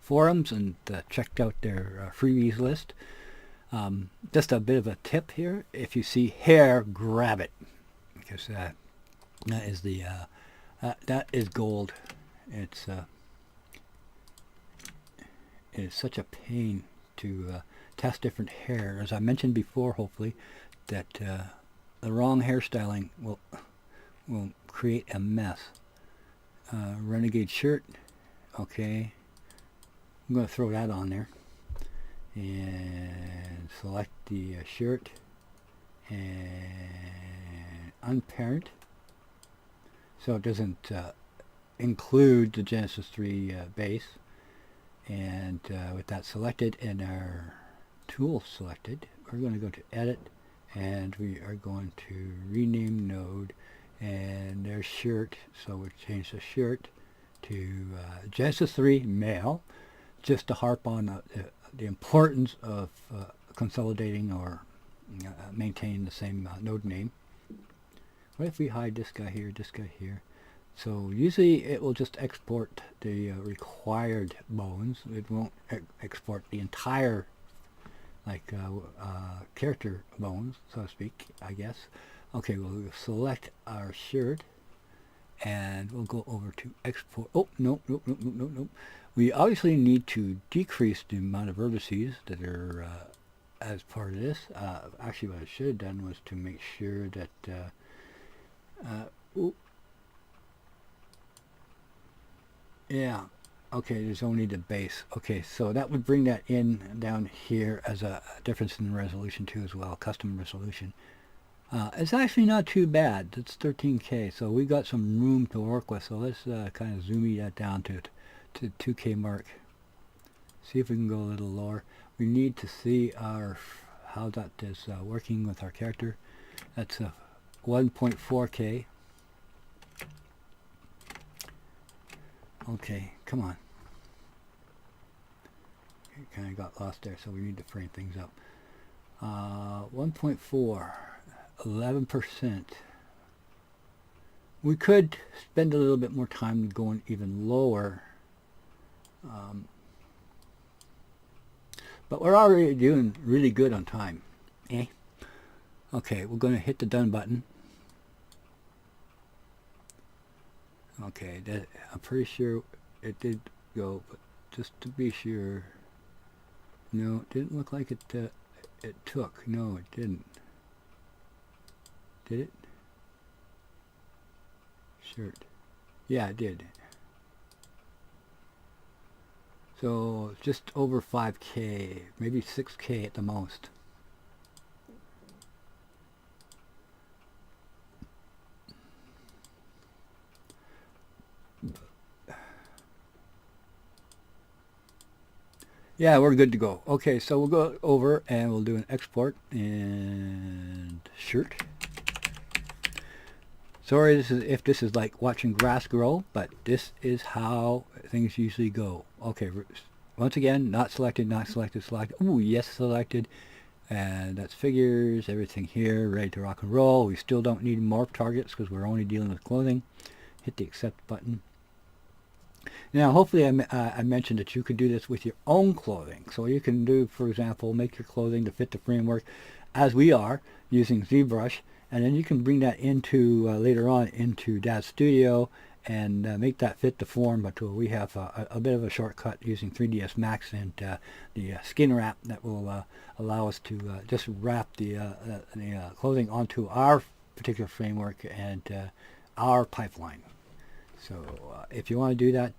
forums and check out their freebies list. Just a bit of a tip here: if you see hair, grab it, because that is the that is gold. It is such a pain to test different hair. As I mentioned before, hopefully, that the wrong hairstyling will create a mess. Renegade shirt, okay, I'm going to throw that on there and select the shirt and unparent, so it doesn't include the Genesis 3 base. And with that selected and our tool selected, we're going to go to edit, and we are going to rename node, and there's shirt, so we'll change the shirt to Genesis 3 male, just to harp on the importance of consolidating or maintaining the same node name. What if we hide this guy here, this guy here? So usually it will just export the required bones. It won't export the entire like character bones, so to speak, I guess. Okay, we'll select our shirt, and we'll go over to export. Oh, no. We obviously need to decrease the amount of vertices that are as part of this. Actually, what I should have done was to make sure that Ooh. Yeah. Okay, there's only the base. Okay, so that would bring that in down here as a difference in resolution too as well, custom resolution. It's actually not too bad. It's 13K, so we got some room to work with. So let's kind of zoom that down to 2K mark. See if we can go a little lower. We need to see how that is working with our character. That's 1.4K. Okay, come on. Okay, kind of got lost there, so we need to frame things up. 1.4, 11%. We could spend a little bit more time going even lower. But we're already doing really good on time. Okay, we're going to hit the done button. Okay, I'm pretty sure it did go, but just to be sure. No, it didn't look like it took. No, it didn't. Did it? Shirt. Yeah, it did. So just over 5K, maybe 6K at the most. Yeah, we're good to go. Okay, so we'll go over and we'll do an export and shirt. Sorry if this is like watching grass grow, but this is how things usually go. Okay, once again, not selected, not selected, selected. Ooh, yes, selected. And that's figures, everything here, ready to rock and roll. We still don't need morph targets because we're only dealing with clothing. Hit the accept button. Now, hopefully I mentioned that you could do this with your own clothing. So you can do, for example, make your clothing to fit the framework as we are using ZBrush. And then you can bring that into, later on, into Daz Studio and make that fit the form. But we have a bit of a shortcut using 3ds Max and the skin wrap that will allow us to just wrap the clothing onto our particular framework and our pipeline. So if you want to do that,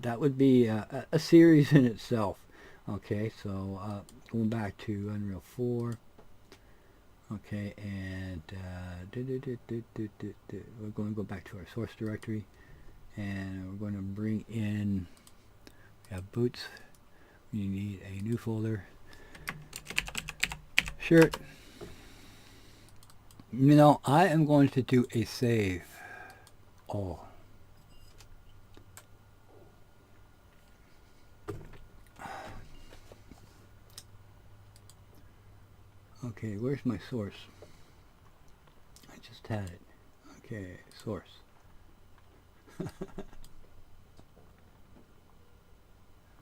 that would be a series in itself. Okay, so going back to Unreal 4. Okay, and we're going to go back to our source directory, and we're going to bring in, we have boots, we need a new folder, shirt. You know, I am going to do a save all. Okay, where's my source? I just had it. Okay, source.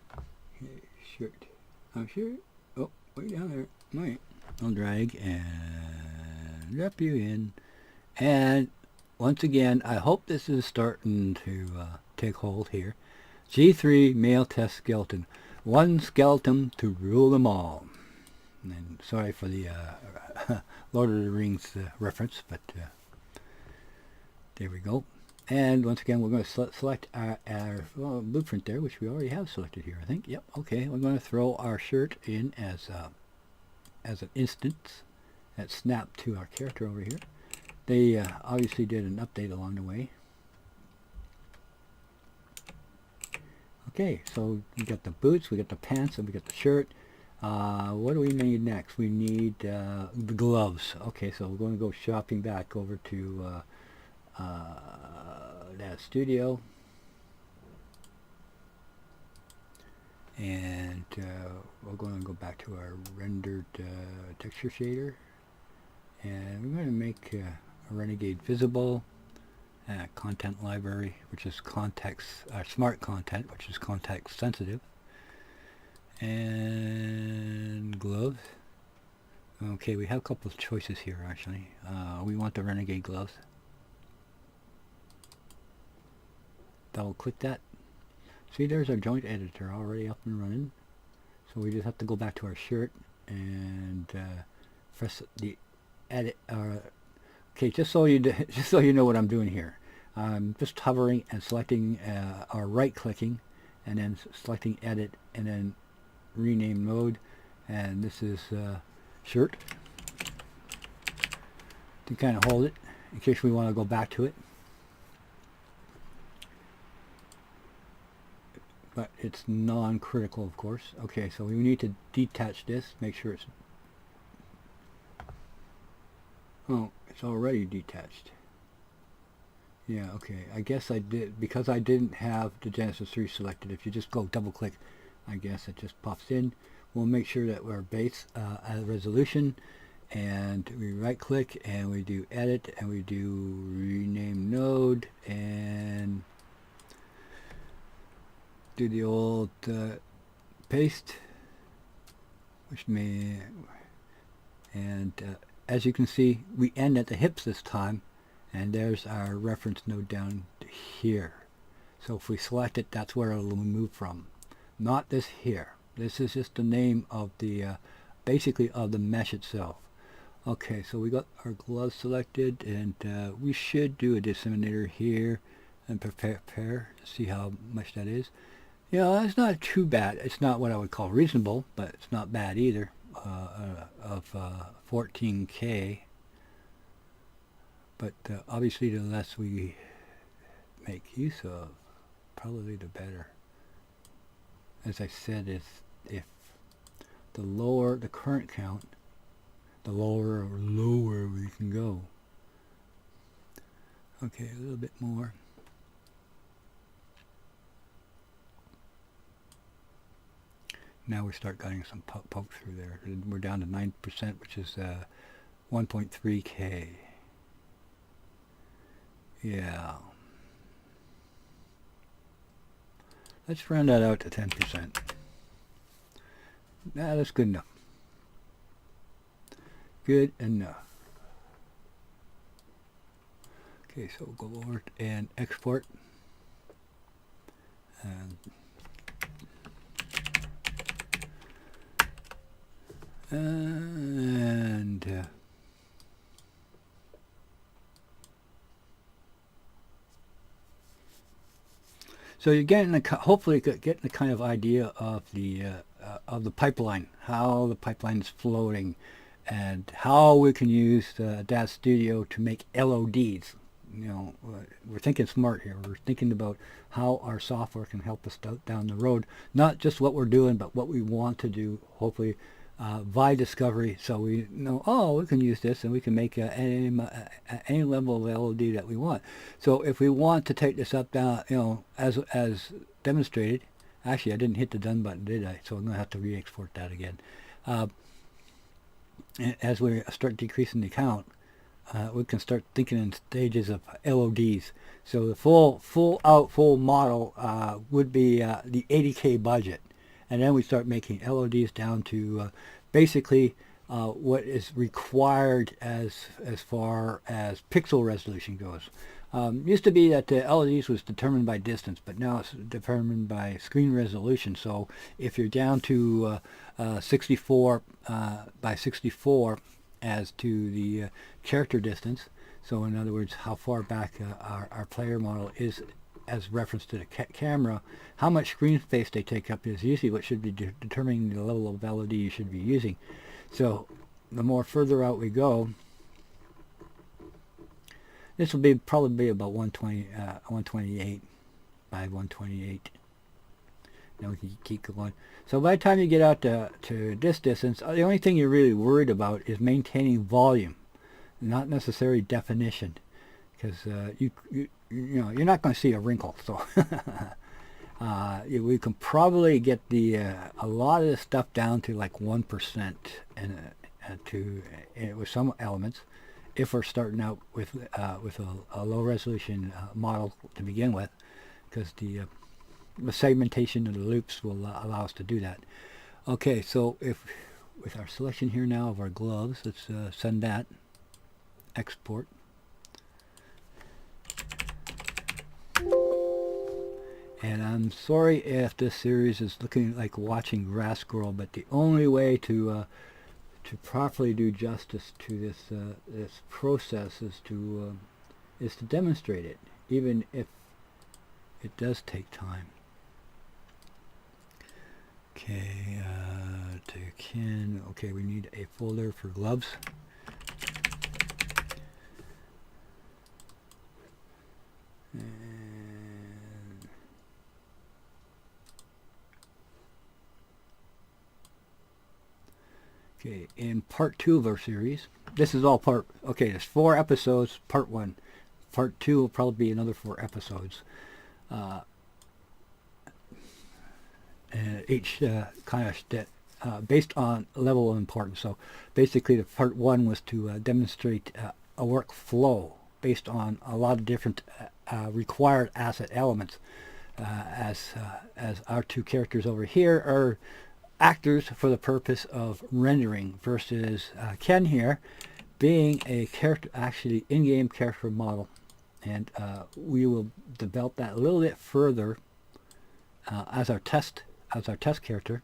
Okay, shirt. I'm sure. Oh, way down there. Wait. I'll drag and wrap you in. And once again, I hope this is starting to take hold here. G3 male test skeleton. One skeleton to rule them all. And sorry for the Lord of the Rings reference, but there we go. And once again, we're going to select our blueprint there, which we already have selected here, I think. Yep, okay. We're going to throw our shirt in as an instance that snapped to our character over here. They obviously did an update along the way. Okay, so we got the boots, we got the pants, and we got the shirt. What do we need next? We need the gloves. Okay, so we're going to go shopping back over to Daz Studio. And we're going to go back to our rendered texture shader. And we're going to make a renegade visible. Content library, which is smart content, which is context sensitive. And gloves. Okay, we have a couple of choices here actually. We want the renegade gloves. Double click that. See, there's our joint editor already up and running. So we just have to go back to our shirt and press the edit Okay, just so you just so you know what I'm doing here, I'm just hovering and selecting or right clicking, and then selecting edit, and then rename mode, and this is shirt, to kind of hold it in case we want to go back to it. But it's non-critical, of course. Okay, so we need to detach this, make sure it's... Oh, it's already detached. Yeah, okay. I guess I did, because I didn't have the Genesis 3 selected. If you just go double click, I guess it just pops in. We'll make sure that we're base resolution, and we right click and we do edit, and we do rename node, and do the old paste, which may, and as you can see, we end at the hips this time, and there's our reference node down here. So if we select it, that's where it'll move from, not this here. This is just the name of the basically of the mesh itself. Okay, so we got our gloves selected, and we should do a disseminator here and prepare to see how much that is. Yeah, it's not too bad. It's not what I would call reasonable, but it's not bad either. Of 14K. But obviously the less we make use of, probably the better. As I said, if the lower the current count, the lower we can go. Okay, a little bit more. Now we start getting some poke through there. We're down to 9%, which is 1.3K. Yeah. Let's round that out to 10%. Nah, that's good enough. Good enough. Okay, so we'll go over and export. And so you're getting hopefully getting the kind of idea of the pipeline, how the pipeline is floating, and how we can use Daz Studio to make LODs. You know, we're thinking smart here. We're thinking about how our software can help us down the road, not just what we're doing, but what we want to do. Hopefully. By discovery, so we know, oh, we can use this, and we can make any level of LOD that we want. So if we want to take this up, down, you know, as demonstrated, actually I didn't hit the done button, did I? So I'm going to have to re-export that again. As we start decreasing the count, we can start thinking in stages of LODs. So the full model would be the 80K budget. And then we start making LODs down to basically what is required as far as pixel resolution goes. Used to be that the LODs was determined by distance, but now it's determined by screen resolution. So if you're down to 64 by 64 as to the character distance, so in other words, how far back our player model is as reference to the camera, how much screen space they take up is usually what should be determining the level of LOD you should be using. So the more further out we go, this will probably be about 128 by 128. Now we can keep going. So by the time you get out to this distance, the only thing you're really worried about is maintaining volume, not necessarily definition, because you know, you're not going to see a wrinkle. So we can probably get a lot of the stuff down to like 1% with some elements, if we're starting out with a low resolution model to begin with, because the segmentation of the loops will allow us to do that. Okay, so with our selection here now of our gloves, let's send that, export. And I'm sorry if this series is looking like watching grass grow, but the only way to to properly do justice to this process is to demonstrate it, even if it does take time. Okay, to kin. Okay, we need a folder for gloves. And okay, in part 2 of our series, this is all part, okay, there's 4 episodes, part 1. Part 2 will probably be another 4 episodes. And each kind of based on level of importance. So basically the part 1 was to demonstrate a workflow based on a lot of different required asset elements, as our 2 characters over here are actors for the purpose of rendering, versus Ken here being a character, actually in-game character model. And we will develop that a little bit further as our test character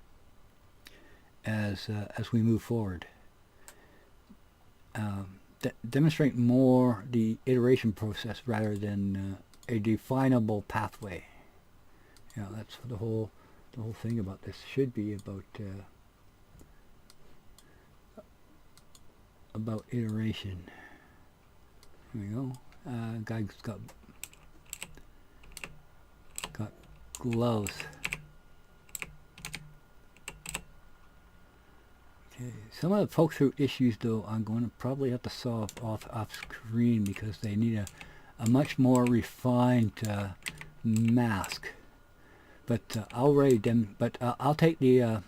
as we move forward. Demonstrate more the iteration process rather than a definable pathway. You know, that's the whole thing about this should be about iteration. Here we go. Guy's got gloves. Okay, some of the poke-through issues, though, I'm going to probably have to solve off screen because they need a much more refined mask. But I'll take the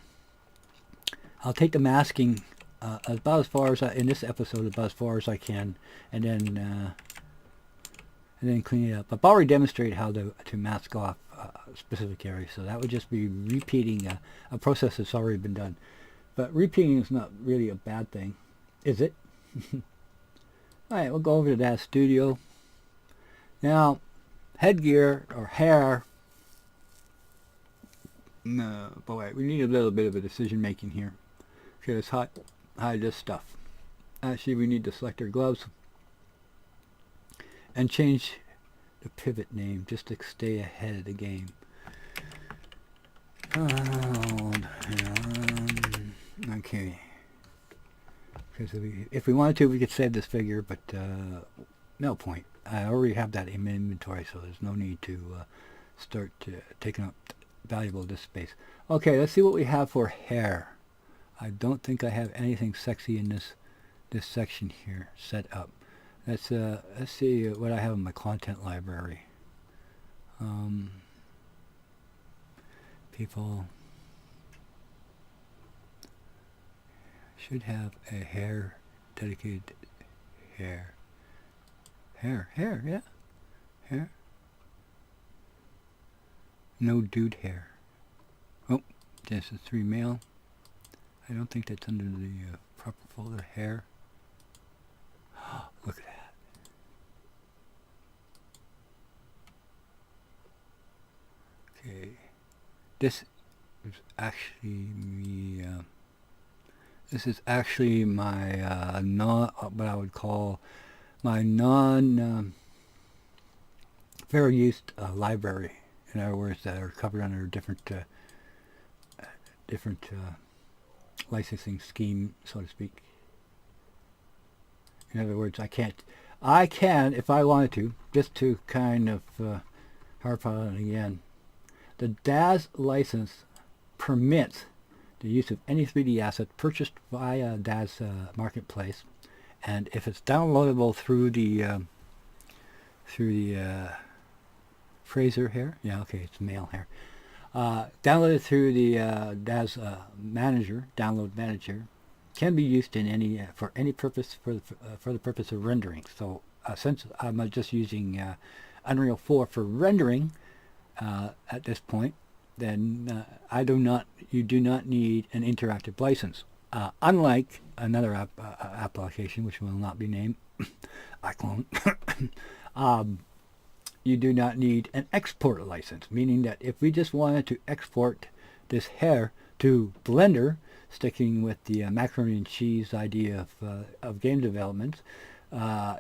masking about as far as in this episode, about as far as I can, and then clean it up. I've already demonstrated how to mask off specific areas, so that would just be repeating a process that's already been done. But repeating is not really a bad thing, is it? Alright, we'll go over to Daz Studio. Now, headgear or hair. No, boy, we need a little bit of a decision making here. Okay, let's hide this stuff. Actually, we need to select our gloves and change the pivot name just to stay ahead of the game. Okay. Because if we wanted to, we could save this figure, but no point. I already have that in my inventory, so there's no need to start taking up valuable disk space. Okay, let's see what we have for hair. I don't think I have anything sexy in this section here set up. Let's see what I have in my content library. People should have a hair dedicated hair. Yeah. Hair. No dude hair. Oh, this is 3 male. I don't think that's under the proper folder. Hair. Look at that. Okay. This is actually me. This is actually my what I would call my fair use library. In other words, that are covered under different licensing scheme, so to speak. In other words, I can, if I wanted to, just to kind of harp on it again, the Daz license permits the use of any 3D asset purchased via Daz Marketplace, and if it's downloadable through the Fraser here, yeah, okay, it's male here. Downloaded through the Daz download manager, can be used in for any purpose for the purpose of rendering. So since I'm just using Unreal 4 for rendering at this point, then you do not need an interactive license. Unlike another application, which will not be named, iClone, you do not need an export license, meaning that if we just wanted to export this hair to Blender, sticking with the macaroni and cheese idea of game development,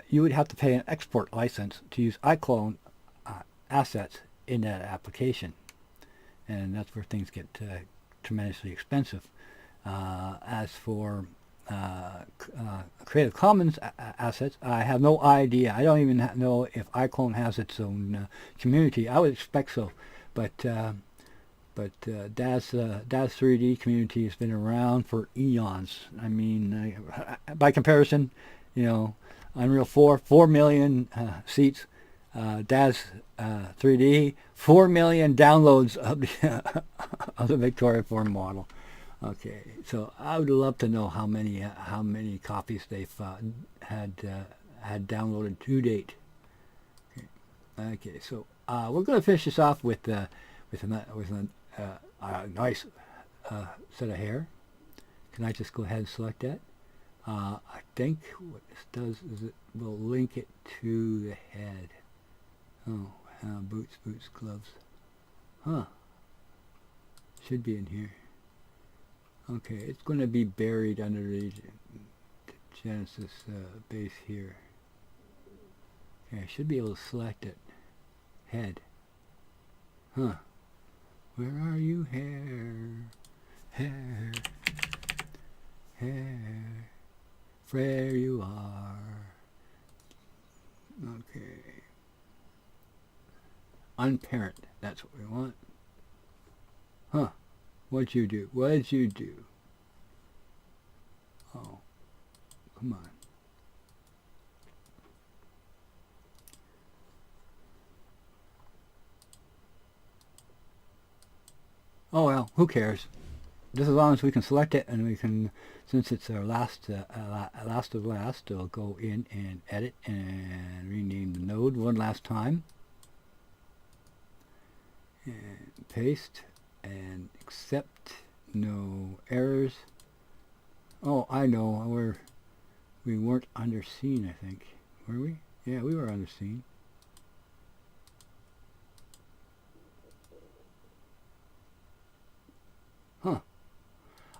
you would have to pay an export license to use iClone assets in that application. And that's where things get tremendously expensive. As for Creative Commons assets, I have no idea. I don't even know if iClone has its own community. I would expect so, but Daz 3D community has been around for eons. I mean, by comparison, Unreal 4 million seats. Daz 3D, 4 million downloads of the Victoria Form model. Okay, so I would love to know how many copies they've had downloaded to date. Okay, so we're going to finish this off with a nice set of hair. Can I just go ahead and select that? I think what this does is it will link it to the head. Oh, boots, gloves. Huh. Should be in here. Okay, it's going to be buried under the Genesis base here. Okay, I should be able to select it. Head. Huh. Where are you, hair? There you are. Okay. Unparent. That's what we want. Huh. What'd you do? Oh. Come on. Oh well, who cares? Just as long as we can select it, and we can, since it's our last of last, we'll go in and edit and rename the node one last time. And paste and accept. No errors. Oh, I know. We weren't under scene, I think. Were we? Yeah, we were under scene. Huh.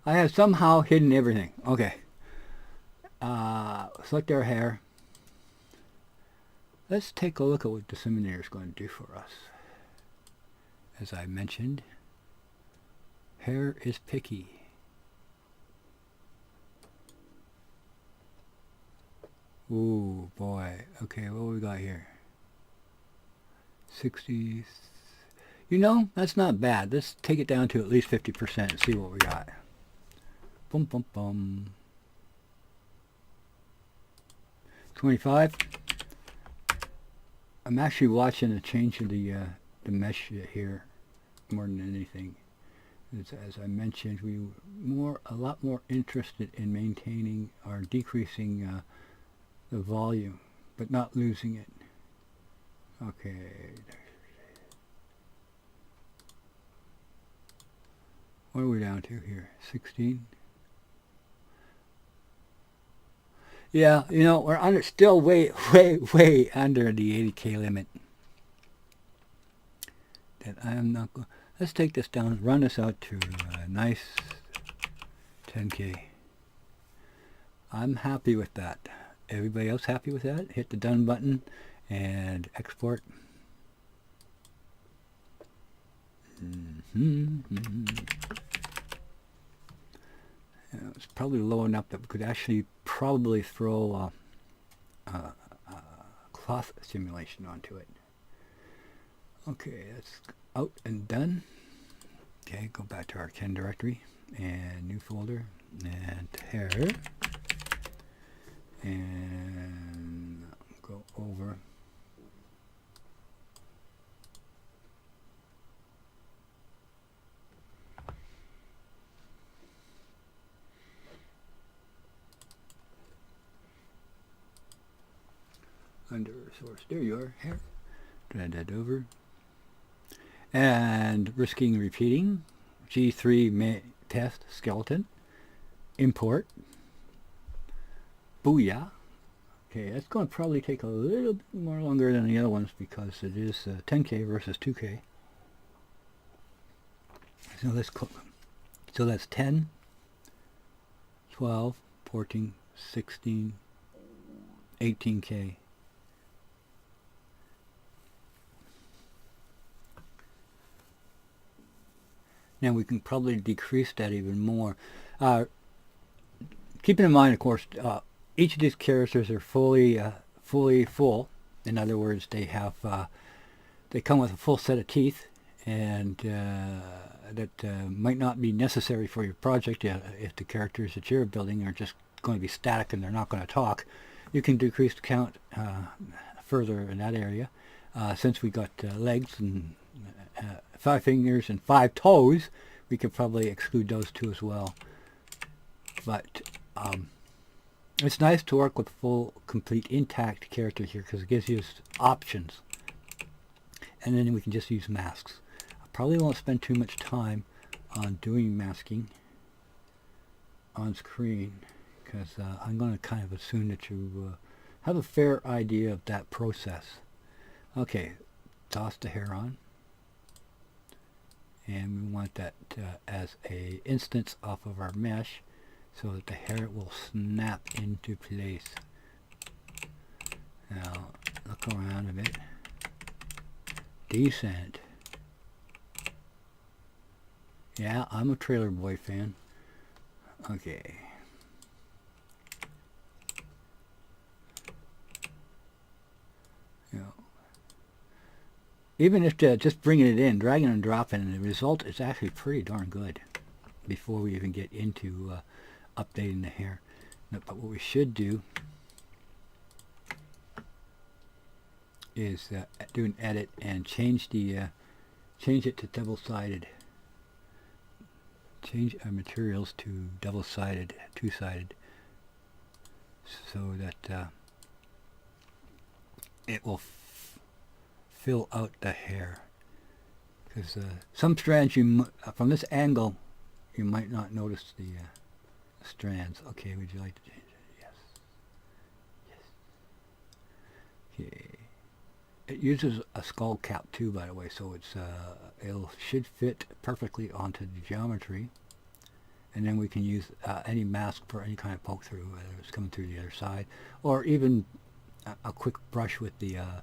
I have somehow hidden everything. Okay. Select our hair. Let's take a look at what Disseminator is going to do for us. As I mentioned, hair is picky. Ooh, boy. Okay, what we got here? 60. That's not bad. Let's take it down to at least 50% and see what we got. Boom, boom, boom. 25. I'm actually watching a change in the mesh here more than anything. As I mentioned, we were a lot more interested in maintaining or decreasing the volume, but not losing it. Okay. What are we down to here? 16. Yeah, we're still way under the 80K limit. That I am not going. Let's take this down, run this out to a nice 10K. I'm happy with that. Everybody else happy with that? Hit the done button and export. It's probably low enough that we could actually probably throw a cloth simulation onto it. Okay, that's out and done. Okay, go back to our Ken directory and new folder and hair and go over. Under source, there you are, hair. Drag that over. And risking repeating, G3 test skeleton, import, booyah. Okay, that's going to probably take a little bit more longer than the other ones because it is 10K versus 2K. So let's click. So that's 10, 12, 14, 16, 18K. Now we can probably decrease that even more. Keeping in mind, of course, each of these characters are fully full. In other words, they have they come with a full set of teeth, and that might not be necessary for your project if the characters that you're building are just going to be static and they're not going to talk. You can decrease the count further in that area. Since we got legs and 5 fingers and 5 toes, we could probably exclude those 2 as well. But it's nice to work with full, complete, intact characters here because it gives you options. And then we can just use masks. I probably won't spend too much time on doing masking on screen because I'm going to kind of assume that you have a fair idea of that process. Okay, toss the hair on. And we want that as a instance off of our mesh so that the hair will snap into place. Now, look around a bit. Decent. Yeah, I'm a Trailer Boy fan. Okay. You know, even if just bringing it in, dragging and dropping, the result is actually pretty darn good before we even get into updating the hair. But what we should do is do an edit and change it to double-sided. Change our materials to double-sided, two-sided, so that it will fill out the hair. Because some strands, from this angle, you might not notice the strands. Okay, would you like to change it? Yes. Yes. Okay. It uses a skull cap too, by the way, so it should fit perfectly onto the geometry. And then we can use any mask for any kind of poke through, whether it's coming through the other side, or even a quick brush with a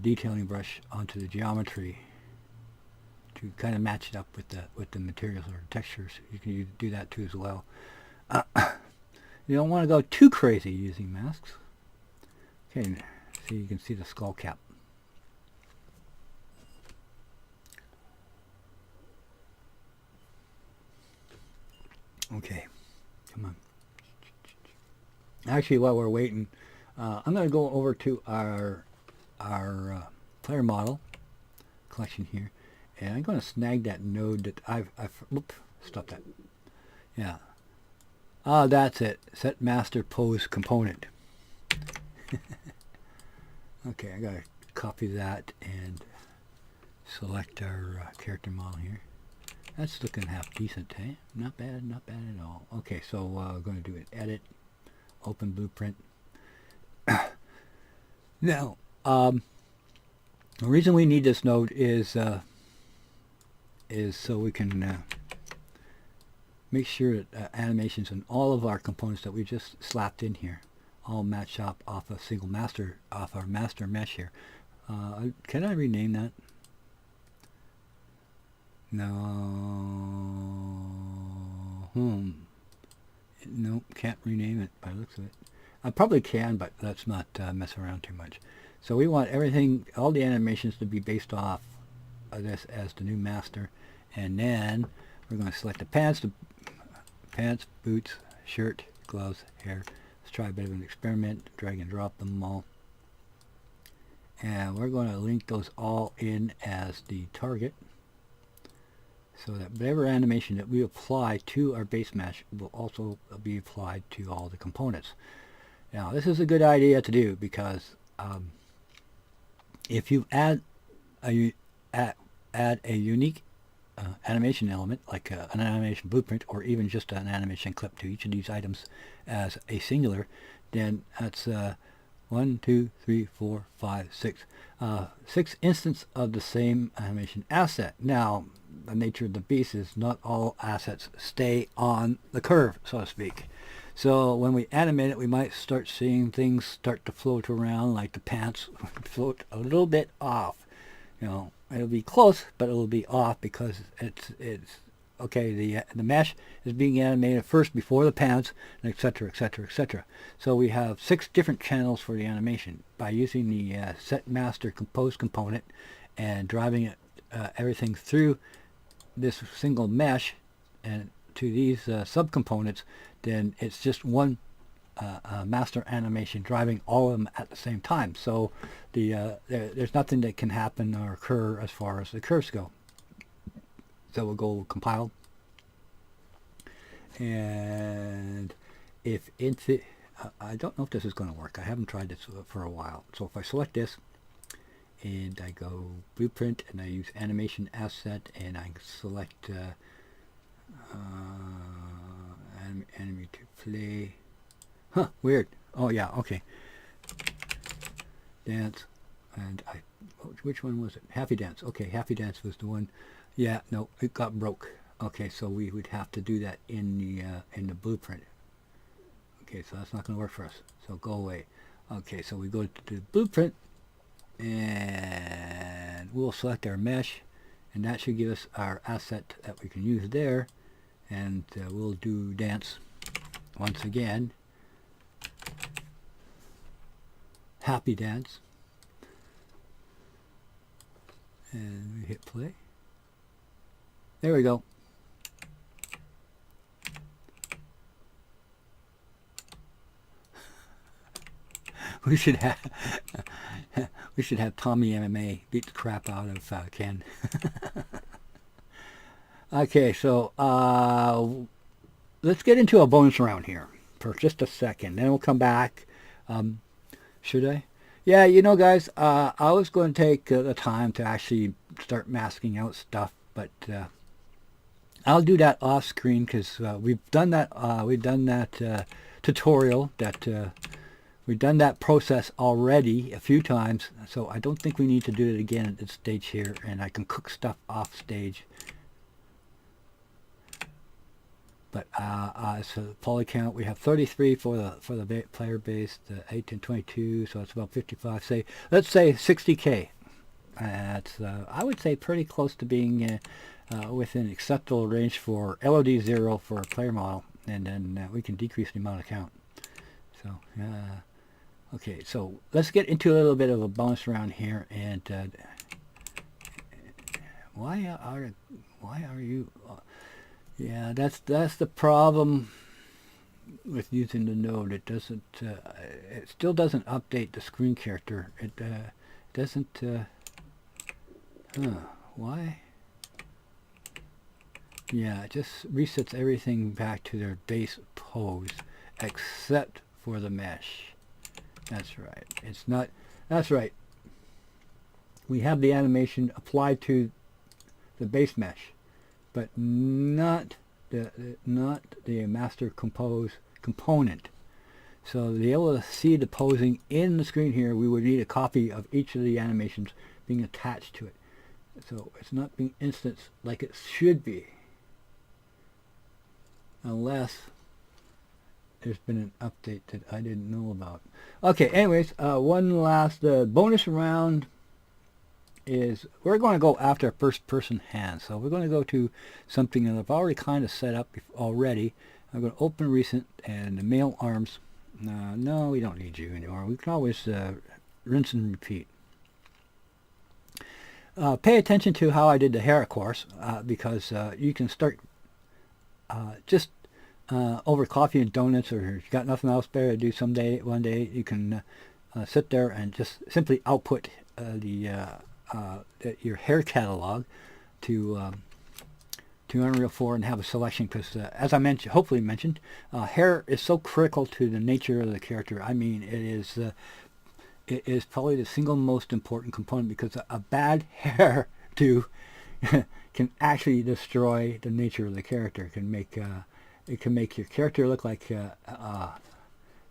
detailing brush onto the geometry to kind of match it up with the materials or textures. You can do that too as well. You don't want to go too crazy using masks. Okay. So you can see the skull cap. Okay, come on. Actually, while we're waiting, I'm going to go over to our player model collection here, and I'm going to snag that node that I've oops, stop that. Yeah. That's it. Set master pose component. Okay, I gotta copy that and select our character model here. That's looking half decent, hey? Not bad at all. Okay, so we're going to do an edit, open blueprint. Now, the reason we need this node is so we can make sure that animations and all of our components that we just slapped in here all match up off a single master, off our master mesh here. Can I rename that? No. Nope, can't rename it by the looks of it. I probably can, but let's not mess around too much. So we want everything, all the animations to be based off of this as the new master. And then we're going to select the pants, boots, shirt, gloves, hair. Try a bit of an experiment, drag and drop them all, and we're going to link those all in as the target so that whatever animation that we apply to our base mesh will also be applied to all the components. Now this is a good idea to do because if you add a unique animation element like an animation blueprint or even just an animation clip to each of these items as a singular, then that's 1, 2, 3, 4, 5, 6 6 instances of the same animation asset. Now the nature of the beast is not all assets stay on the curve, so to speak. So when we animate it, we might start seeing things start to float around, like the pants float a little bit off. You know, it'll be close, but it'll be off because it's okay. The mesh is being animated first before the pants, etc., etc., etc. So we have 6 different channels for the animation by using the set master compose component and driving it everything through this single mesh and to these subcomponents. Then it's just one master animation driving all of them at the same time. So there's nothing that can happen or occur as far as the curves go. So we'll go compile, and if I don't know if this is going to work. I haven't tried this for a while. So if I select this and I go blueprint and I use animation asset and I select animate to play. Huh, weird. Oh yeah, okay. Dance, and which one was it? Happy Dance. Okay, Happy Dance was the one. Yeah, no, it got broke. Okay, so we would have to do that in the blueprint. Okay, so that's not going to work for us. So go away. Okay, so we go to the blueprint, and we'll select our mesh, and that should give us our asset that we can use there. And we'll do dance once again. Happy Dance. And we hit play. There we go. We should have Tommy MMA beat the crap out of Ken. Okay, so let's get into a bonus round here for just a second. Then we'll come back. Should I? Yeah, you know, guys, I was going to take the time to actually start masking out stuff, but I'll do that off screen because we've done that. Tutorial that we've done that process already a few times, so I don't think we need to do it again at this stage here. And I can cook stuff off stage. But so poly count, we have 33 for the player base, the 8 and 22, so it's about 55. Say, let's say 60K. That's I would say pretty close to being within acceptable range for LOD 0 for a player model, and then we can decrease the amount of count. So okay, so let's get into a little bit of a bonus round here. And why are you? Yeah, that's the problem with using the node. It doesn't. It still doesn't update the screen character. It doesn't. Why? Yeah, it just resets everything back to their base pose, except for the mesh. That's right. It's not. That's right. We have the animation applied to the base mesh, but not the master compose component. So to be able to see the posing in the screen here, we would need a copy of each of the animations being attached to it. So it's not being instanced like it should be, unless there's been an update that I didn't know about. Okay, anyways, one last bonus round is we're going to go after a first person hand. So we're going to go to something that I've already kind of set up already. I'm going to open recent and the male arms. No, we don't need you anymore. We can always rinse and repeat. Pay attention to how I did the hair, of course, because you can start just over coffee and donuts, or you've got nothing else better to do one day, you can sit there and just simply output your hair catalog to Unreal 4 and have a selection, because as I mentioned, hopefully mentioned, hair is so critical to the nature of the character. I mean, it is probably the single most important component, because a bad hair can actually destroy the nature of the character. It can make your character look like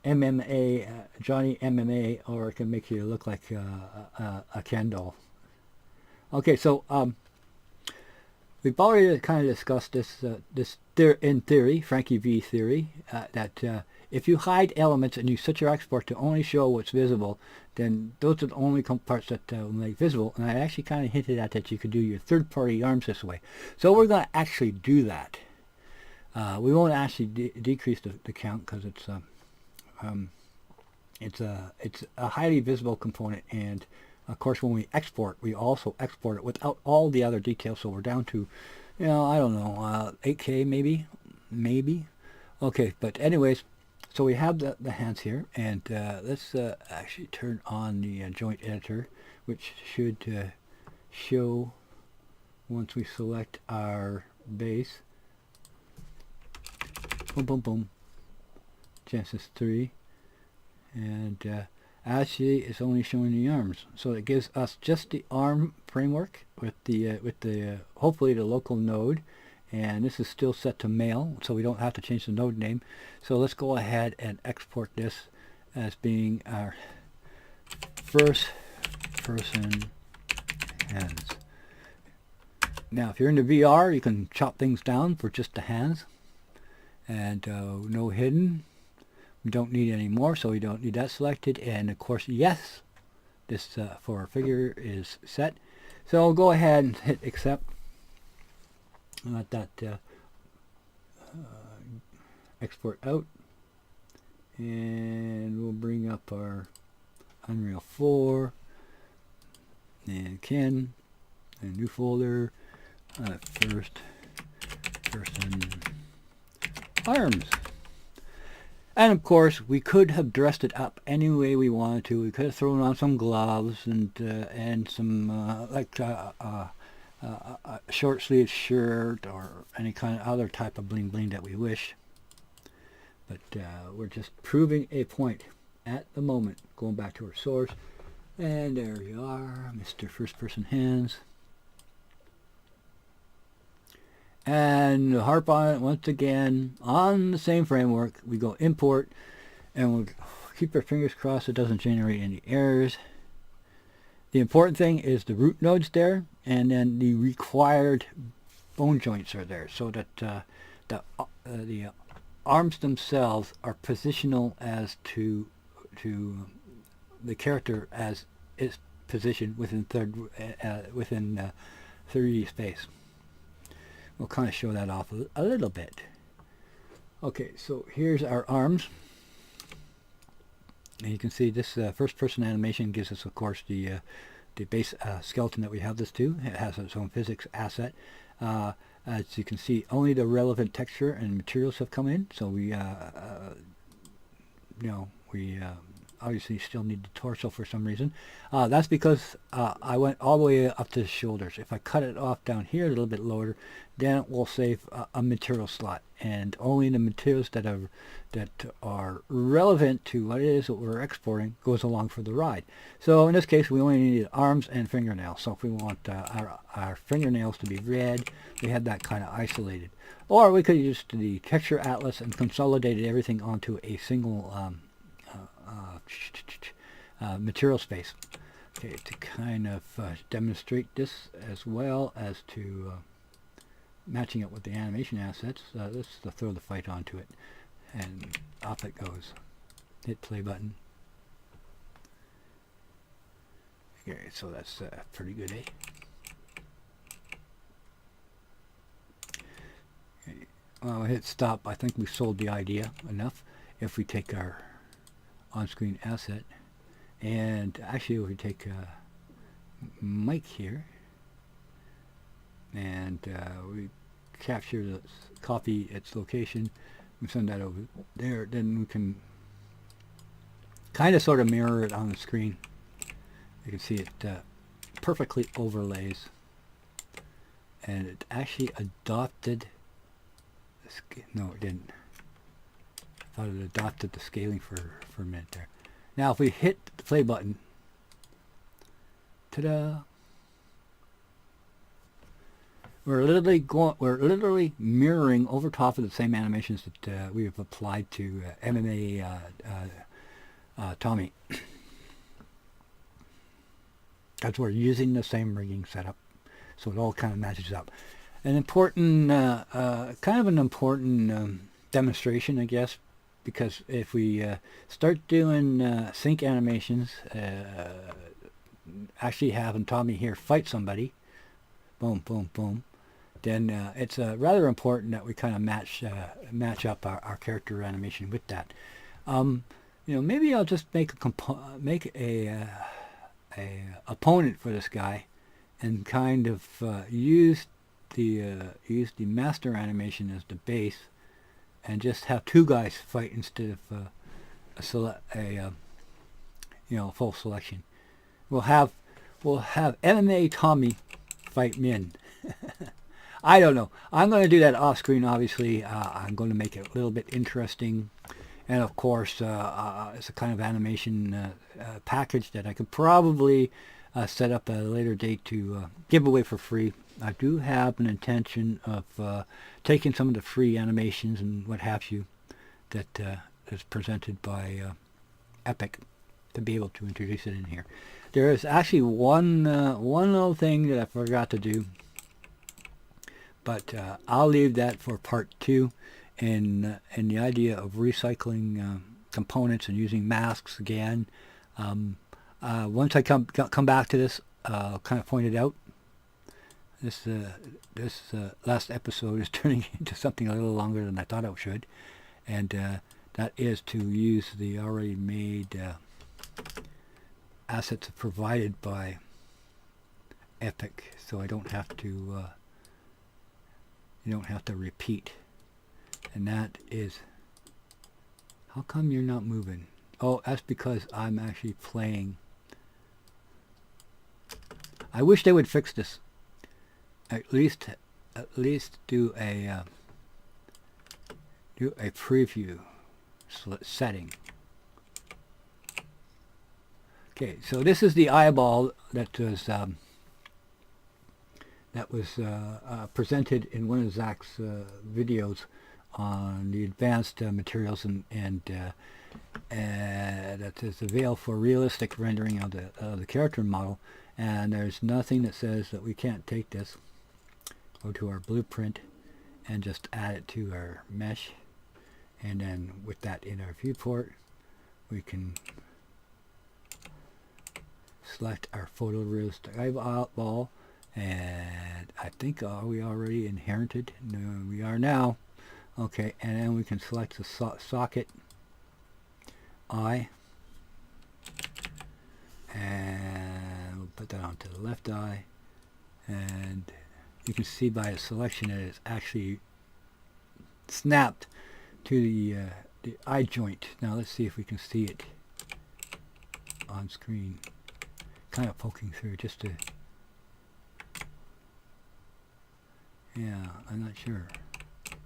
MMA, Johnny MMA, or it can make you look like a Ken doll. Okay, so we've already kind of discussed this in theory, FrankieV theory, that if you hide elements and you set your export to only show what's visible, then those are the only parts that will make visible. And I actually kind of hinted at that you could do your third-party arms this way. So we're going to actually do that. We won't actually decrease the count because it's a highly visible component, and of course when we export, we also export it without all the other details. So we're down to, I don't know, 8K maybe. Okay, but anyways. So we have the hands here, and let's actually turn on the joint editor, which should show once we select our base. Boom, boom, boom. Genesis 3. And actually it's only showing the arms. So it gives us just the arm framework with the hopefully the local node. And this is still set to male, so we don't have to change the node name. So let's go ahead and export this as being our first person hands. Now, if you're in the VR, you can chop things down for just the hands. And no hidden. We don't need any more, so we don't need that selected. And of course, yes, this for our figure is set. So I'll go ahead and hit accept. Let that export out, and we'll bring up our Unreal 4 and Ken, a new folder, first person arms. And of course we could have dressed it up any way we wanted to. We could have thrown on some gloves and some a short sleeved shirt or any kind of other type of bling bling that we wish. But we're just proving a point at the moment. Going back to our source. And there you are, Mr. First Person Hands. And harp on it once again on the same framework. We go import, and we'll keep our fingers crossed it doesn't generate any errors. The important thing is the root nodes there, and then the required bone joints are there, so that the arms themselves are positional as to the character as its position within 3D space. We'll kind of show that off a little bit. Okay, so here's our arms. And you can see this first person animation gives us, of course, the base skeleton that we have this to. It has its own physics asset. As you can see, only the relevant texture and materials have come in. So we obviously still need the torso for some reason. That's because I went all the way up to the shoulders. If I cut it off down here a little bit lower, then it will save a material slot, and only the materials that are relevant to what it is that we're exporting goes along for the ride. So in this case, we only need arms and fingernails. So if we want our fingernails to be red, we have that kind of isolated. Or we could use the texture atlas and consolidated everything onto a single material space. Okay, to kind of demonstrate this as well as to matching it with the animation assets, let's throw the fight onto it, and off it goes. Hit play button. Okay, so that's pretty good, eh? Okay. Well, hit stop. I think we sold the idea enough. If we take our on-screen asset, and actually if we take Mike here, and we capture the copy its location, we send that over there, then we can kind of sort of mirror it on the screen. You can see it perfectly overlays, and it actually adopted no, it didn't. I thought it adopted the scaling for a minute there. Now if we hit the play button, ta-da! We're literally mirroring over top of the same animations that we have applied to MMA Tommy. Because we're using the same rigging setup, so it all kind of matches up. an important, kind of an important demonstration, I guess, because if we start doing sync animations, actually having Tommy here fight somebody, boom, boom, boom, then it's rather important that we kind of match up our character animation with that. Maybe I'll just make a opponent for this guy, and kind of use the master animation as the base, and just have two guys fight instead of a full selection. We'll have MMA Tommy fight Min. I don't know. I'm going to do that off screen. Obviously, I'm going to make it a little bit interesting, and of course, it's a kind of animation package that I could probably set up at a later date to give away for free. I do have an intention of taking some of the free animations and what have you that is presented by Epic to be able to introduce it in here. There is actually one little thing that I forgot to do, but I'll leave that for part 2. And the idea of recycling components and using masks again. Once I come back to this, I'll kind of point it out. This last episode is turning into something a little longer than I thought it should, and that is to use the already made assets provided by Epic, so I don't have to repeat. And that is, how come you're not moving? Oh, that's because I'm actually playing. I wish they would fix this. At least do a preview setting. Okay, so this is the eyeball that was presented in one of Zach's videos on the advanced materials, and that is available for realistic rendering of the character model. And there's nothing that says that we can't take this, go to our blueprint, and just add it to our mesh. And then with that in our viewport, we can select our photorealistic eyeball. And I think, are we already inherited? No, we are now. Okay, and then we can select the socket eye, and we'll put that onto the left eye, and you can see by the selection that it's actually snapped to the eye joint. Now let's see if we can see it on screen. Kind of poking through just to, yeah, I'm not sure.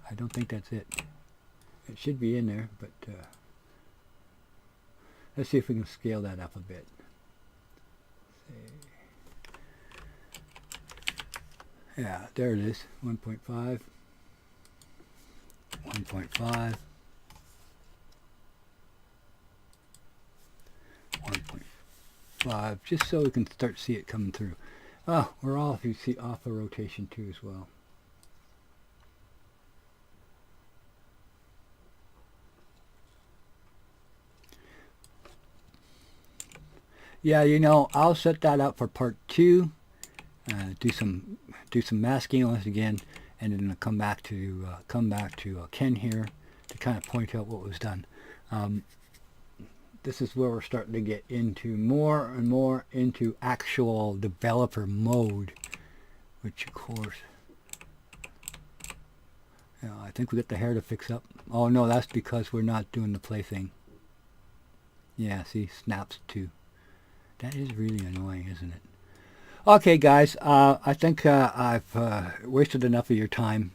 I don't think that's it. It should be in there, but let's see if we can scale that up a bit. Yeah, there it is. 1.5, 1.5, 1.5, just so we can start to see it coming through. Oh, we're off. You see off the rotation too as well. Yeah, I'll set that up for part 2. Do some masking once again, and then I'll come back to Ken here to kind of point out what was done. This is where we're starting to get into more and more into actual developer mode, which of course, I think we got the hair to fix up. Oh no, that's because we're not doing the play thing. Yeah, see, snaps too. That is really annoying, isn't it? Okay, guys, I think I've wasted enough of your time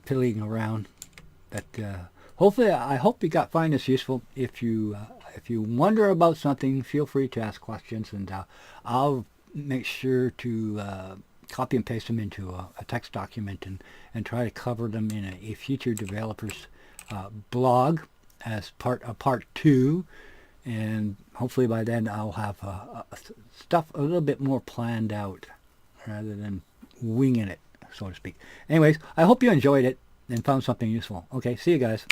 piddling around. But hopefully, I hope you find this useful. If you wonder about something, feel free to ask questions, and I'll make sure to copy and paste them into a text document and try to cover them in a future developer's blog as part of part 2. And hopefully by then I'll have stuff a little bit more planned out rather than winging it. so to speak. Anyways, I hope you enjoyed it and found something useful. Okay, see you guys.